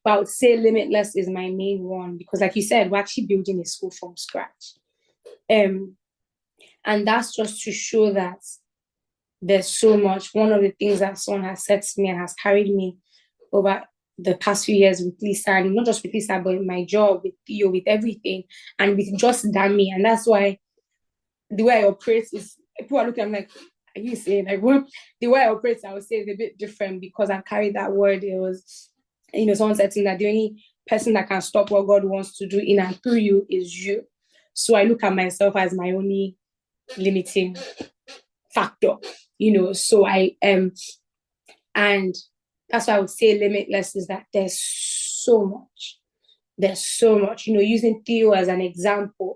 But I would say limitless is my main one, because like you said, we're actually building a school from scratch. And that's just to show that there's so much. One of the things that someone has said to me and has carried me over the past few years with Lisa, and not just with Lisa, but in my job, with Theo, with everything, and with just Dammy. And that's why the way I operate is, people are looking, I'm like, are you saying, like, what? The way I operate, I would say, is a bit different, because I've carried that word. It was, someone said to me that the only person that can stop what God wants to do in and through you is you. So I look at myself as my only limiting factor, so I am, and that's why I would say limitless is that there's so much. There's so much, using Theo as an example.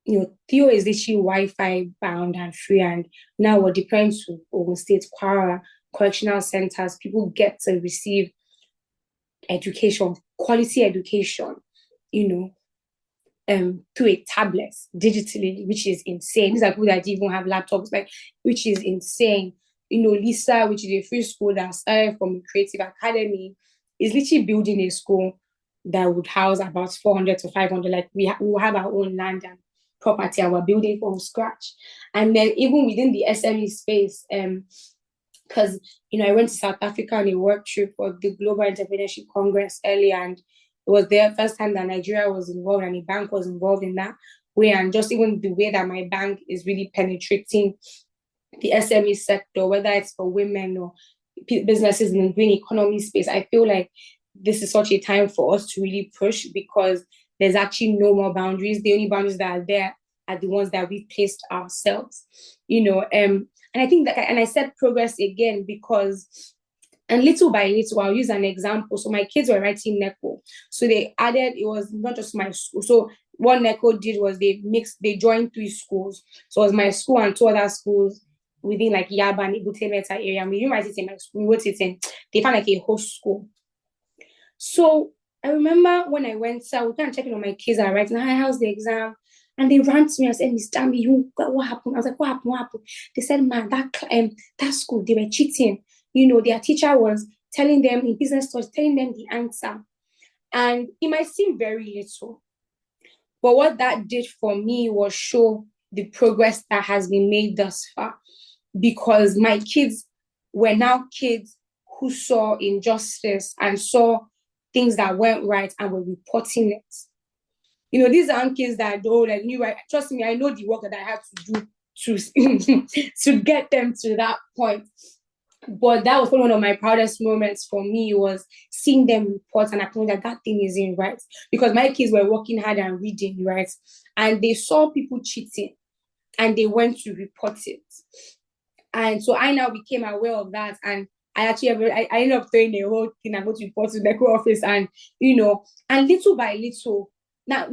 Theo is literally Wi-Fi bound and free, and now we're deploying to Ogun State, Kwara, correctional centers. People get to receive education, quality education, through a tablet digitally, which is insane. These are people that even have laptops, which is insane. Lisa, which is a free school that started from a creative academy, is literally building a school that would house about 400 to 500. Like we will have our own land and property, and we're building from scratch. And then even within the SME space, because I went to South Africa on a work trip for the Global Entrepreneurship Congress earlier, and it was the first time that Nigeria was involved and a bank was involved in that way. And just even the way that my bank is really penetrating the SME sector, whether it's for women or businesses in the green economy space, I feel like this is such a time for us to really push, because there's actually no more boundaries. The only boundaries that are there are the ones that we've placed ourselves, and I think that, and I said progress again, because, and little by little, I'll use an example. So my kids were writing NECO. So they added, it was not just my school. So what NECO did was they joined 3 schools. So it was my school and 2 other schools within like Yaba and Ibute Meta area. And we didn't write it in my school, we wrote it in, they found like a host school. So I remember when I went, so I was kind of checking on my kids and writing, hi, how's the exam? And they ran to me and said, Miss Dammy, what happened? I was like, what happened? They said, man, that school, they were cheating. Their teacher was telling them in business studies, telling them the answer. And it might seem very little, but what that did for me was show the progress that has been made thus far, because my kids were now kids who saw injustice and saw things that weren't right and were reporting it. These aren't kids that don't like knew, right? Trust me, I know the work that I had to do to get them to that point. But that was one of my proudest moments for me, was seeing them report and acknowledge that thing isn't right. Because my kids were working hard and reading, right? And they saw people cheating and they went to report it. And so I now became aware of that. And I ended up throwing the whole thing and go to report to the office, and, and little by little, now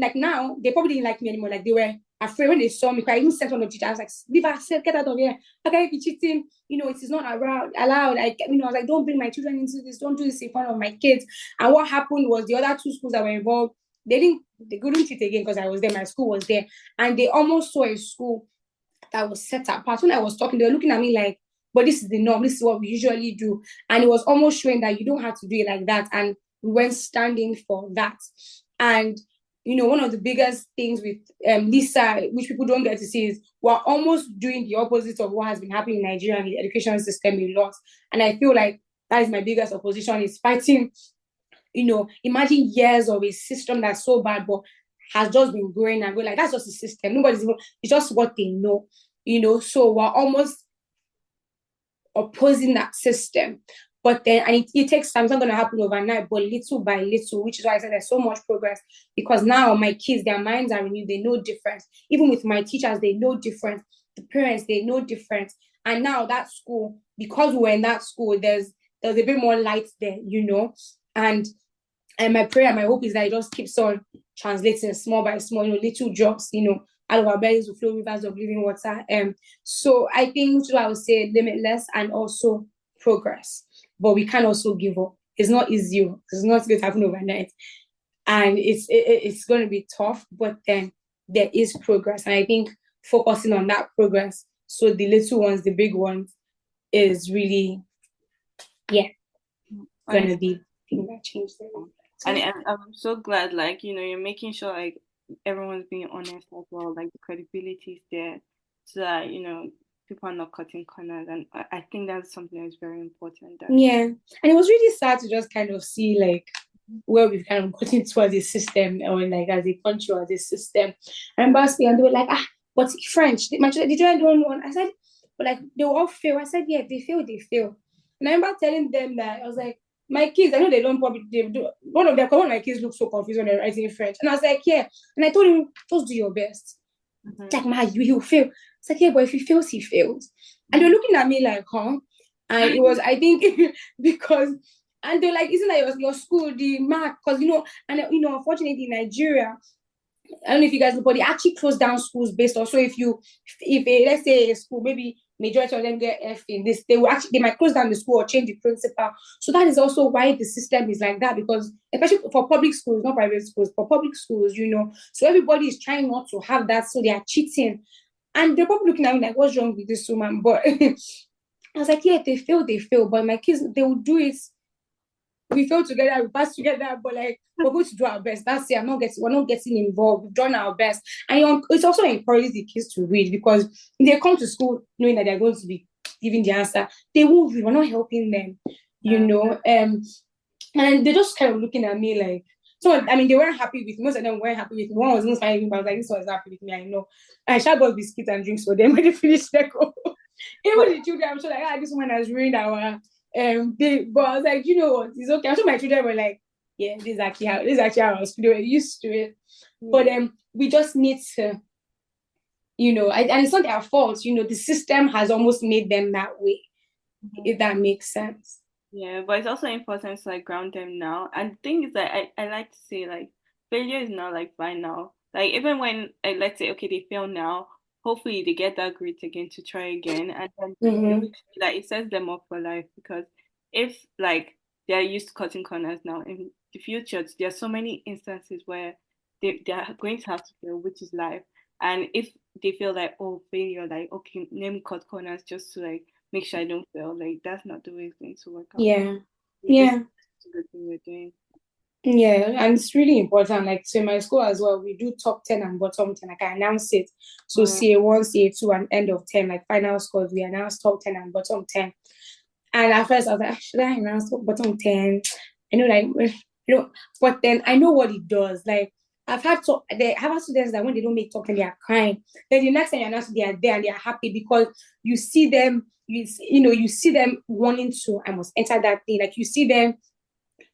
they probably didn't like me anymore. Like they were afraid when they saw me. I even sent one of the teachers, I was like, Viva, get out of here. How can I be cheating? It is not allowed. I was like, don't bring my children into this. Don't do this in front of my kids. And what happened was the other 2 schools that were involved, they couldn't cheat again because I was there. My school was there. And they almost saw a school that was set apart. When I was talking, they were looking at me like, but this is the norm. This is what we usually do. And it was almost showing that you don't have to do it like that. And we weren't standing for that. And one of the biggest things with Lisa, which people don't get to see, is we're almost doing the opposite of what has been happening in Nigeria and the education system a lot. And I feel like that is my biggest opposition, is fighting, imagine years of a system that's so bad, but has just been growing and going, like, that's just the system. It's just what they know, so we're almost opposing that system. But then, and it takes time. It's not going to happen overnight, but little by little, which is why I said there's so much progress, because now my kids, their minds are renewed. They know difference. Even with my teachers, they know difference. The parents, they know difference. And now that school, because we're in that school, there's a bit more light there, And my prayer, my hope is that it just keeps on translating small by small, little drops, out of our bellies will flow rivers of living water. So I think, which is why I would say limitless and also progress. But we can also give up. It's not easy. It's not going to happen overnight. And it's going to be tough, but then there is progress. And I think focusing on that progress, so the little ones, the big ones, is really, going to be the thing that changes everything. And I'm so glad, like, you're making sure like everyone's being honest as well, like the credibility is there, so that people are not cutting corners, and I think that's something that's very important. Yeah, and it was really sad to just kind of see like where we've kind of gotten towards a system, or like as a country or as a system. I remember asking, and they were like, but French, my children, the children don't want. I said, but like they will all fail. I said, yeah, they fail. And I remember telling them that I was like, my kids, I know they don't probably they do. One of my kids look so confused when they're writing French, and I was like, yeah. And I told him, just do your best. Like, he'll fail. It's like, yeah, but if he fails, he fails. And they're looking at me like, huh? And it was, I think, because, and they're like, isn't that your school, the mark? Because, and, unfortunately in Nigeria, I don't know if you guys know, but they actually close down schools based on, so let's say a school, maybe majority of them get F in this, they might close down the school or change the principal. So that is also why the system is like that, because especially for public schools, not private schools, for public schools, so everybody is trying not to have that, so they are cheating. And they're probably looking at me like, what's wrong with this woman? But I was like, yeah, they fail. But my kids, they will do it. We fail together, we pass together, but like we're going to do our best. That's it. We're not getting involved. We've done our best. And it's also encourages the kids to read, because if they come to school knowing that they're going to be giving the answer, they won't read. We're not helping them, and they're just kind of looking at me like, so I mean, they weren't happy with me. Most of them weren't happy with me. One was not fine with me, but I was like, this one is happy with me, I know. And I shall bought biscuits and drinks for them when they finished their call. Even the children, I'm sure like, this woman has ruined our day. But I was like, you know what, it's okay. I'm sure my children were like, yeah, this is actually how I was feeling. Used to it. But we just need to, and it's not their fault, the system has almost made them that way, if that makes sense. Yeah, but it's also important to like ground them now. And the thing is that I like to say like failure is not like final. Like even when let's say okay they fail now, hopefully they get that grit again to try again, and then like it sets them up for life, because if like they're used to cutting corners now in the future, there are so many instances where they're going to have to fail, which is life. And if they feel like failure, like okay, let me cut corners just to like make sure I don't fail. Like that's not the way it's going to work out. Yeah. It's a good thing we're doing. Yeah, and it's really important. Like, so in my school as well, we do top 10 and bottom 10. Like, I announce it. So CA1, CA2, and end of 10, like final scores, we announce top 10 and bottom 10. And at first, I was like, should I announce bottom 10? I know, like, but then I know what it does. Like, I've had students that when they don't make top 10, they are crying. Then the next time you announce, they are there and they are happy, because you see them, you see them wanting to, I must enter that thing. Like, you see them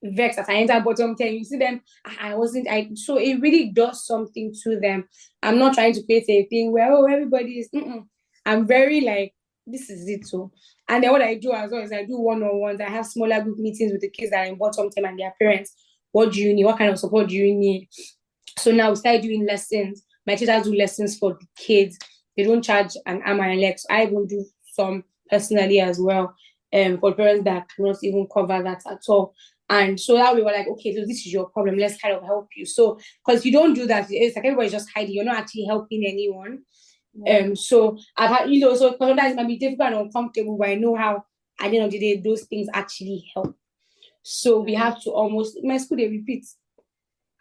vexed as I enter bottom 10, you see them, so it really does something to them. I'm not trying to create a thing where, everybody is, I'm very like, this is it too. And then what I do as well is I do one-on-ones. I have smaller group meetings with the kids that are in bottom 10 and their parents. What do you need? What kind of support do you need? So now we start doing lessons. My teachers do lessons for the kids. They don't charge an arm and a leg. So I even do some personally as well, for parents that cannot even cover that at all. And so that we were like, okay, so this is your problem. Let's kind of help you. So, because you don't do that, it's like everybody's just hiding. You're not actually helping anyone. Yeah. So I've had, so sometimes it might be difficult and uncomfortable, but I know how at the end of the day, those things actually help. So we have to almost, in my school, they repeat.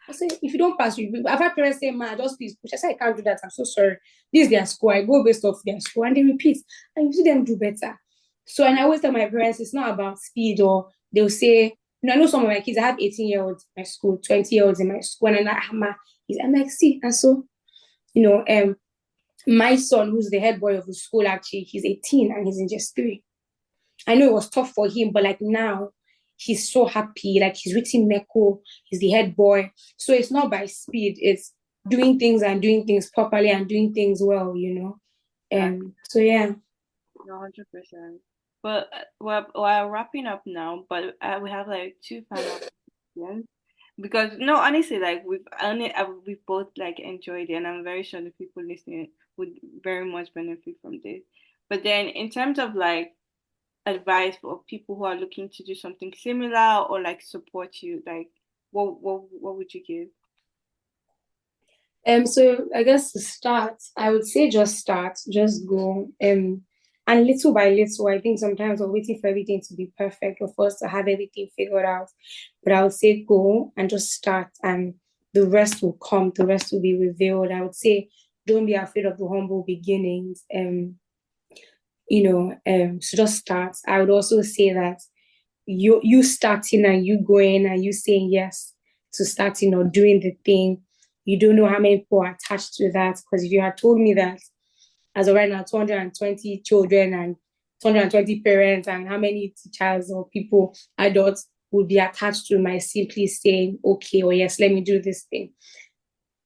I say, if you don't pass, you repeat. I've had parents say, man, just please push. I say, I can't do that. I'm so sorry. This is their school. I go based off their school, and they repeat. And you see them do better. So, and I always tell my parents, it's not about speed, or they'll say, I know some of my kids, I have 18-year-olds in my school, 20-year-olds in my school, and I'm like, see, and so, my son, who's the head boy of the school, actually, he's 18 and he's in just 3. I know it was tough for him, but like now, he's so happy. Like he's written NECO, he's the head boy. So it's not by speed, it's doing things properly and doing things well, So yeah. 100%. But we're wrapping up now, but we have like 2 final questions, because no, honestly, like we've both like enjoyed it, and I'm very sure the people listening would very much benefit from this. But then in terms of like advice for people who are looking to do something similar or like support you? Like, what would you give? So I guess to start, I would say just start, just go. And little by little, I think sometimes we're waiting for everything to be perfect or for us to have everything figured out. But I would say go and just start, and the rest will come, the rest will be revealed. I would say don't be afraid of the humble beginnings. So just start. I would also say that you starting and you going and you saying yes to starting or doing the thing. You don't know how many people are attached to that, because if you had told me that as of right now, 220 children and 220 parents and how many teachers or people, adults, would be attached to my simply saying, okay, or yes, let me do this thing,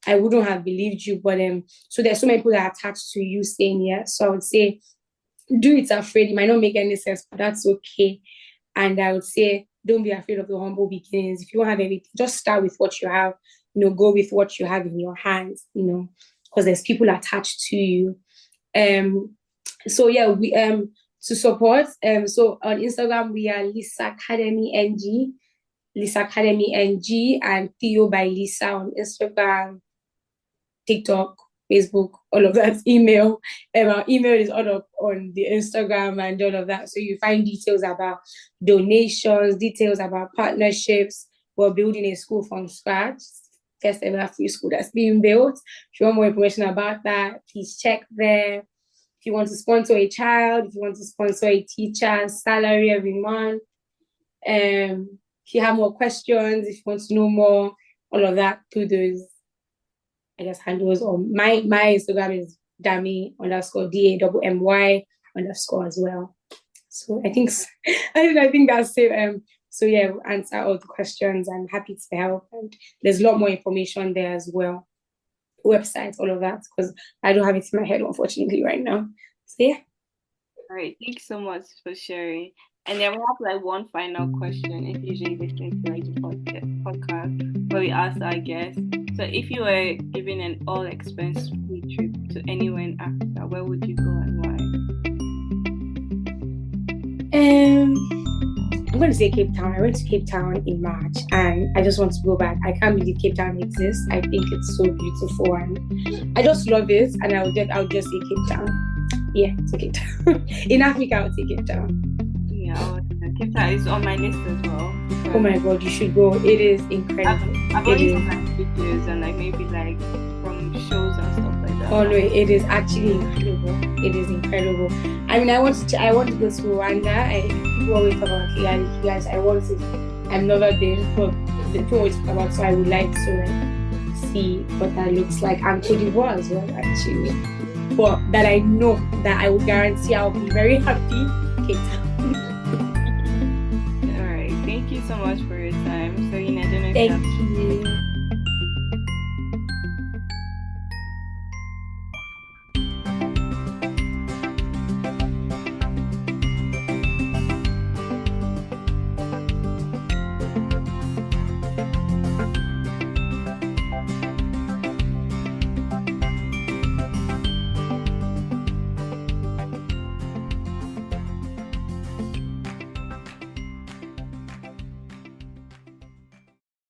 I wouldn't have believed you. But so there's so many people that are attached to you saying yes. So I would say, do it afraid. It might not make any sense, but that's okay. And I would say, don't be afraid of the humble beginnings. If you don't have everything, just start with what you have. Go with what you have in your hands. Because there's people attached to you. So yeah, we to support. So on Instagram we are Lisa Academy NG, and Theo by Lisa on Instagram, TikTok, Facebook, all of that. Email. Our email is all up on the Instagram and all of that. So you find details about donations, details about partnerships. We're building a school from scratch. First ever free school that's being built. If you want more information about that, please check there. If you want to sponsor a child, if you want to sponsor a teacher's salary every month, if you have more questions, if you want to know more, all of that, through those, I guess, handles. Or my Instagram is Dammy _DAMMY_ as well. So I think that's it. So yeah, we'll answer all the questions. I'm happy to help, and there's a lot more information there as well, websites, all of that, because I don't have it in my head unfortunately right now. So yeah. All right, thanks so much for sharing. And then we have like one final question. If usually listening to like the podcast, where we ask our guests. So if you were given an all-expense free trip to anywhere in Africa, where would you go and why? I'm going to say Cape Town. I went to Cape Town in March and I just want to go back. I can't believe Cape Town exists. I think it's so beautiful and I just love it. And I would just say Cape Town. Yeah, it's Cape Town. In Africa, I would say Cape Town. Yeah, Cape Town is on my list as well. Oh my God, you should go. It is incredible. I've only seen like videos and like maybe like from shows and stuff like that. Oh no, it is actually incredible. It is incredible. I mean, I want to go to Rwanda. People always talk about Kigali. Guys, I want to. I've never been, but the people always talk about. So I would like to see what that looks like, and Cote d'Ivoire as well, actually. But that I know that I would guarantee I'll be very happy. Cape Town. All right, thank you so much for your time. So I don't know if you have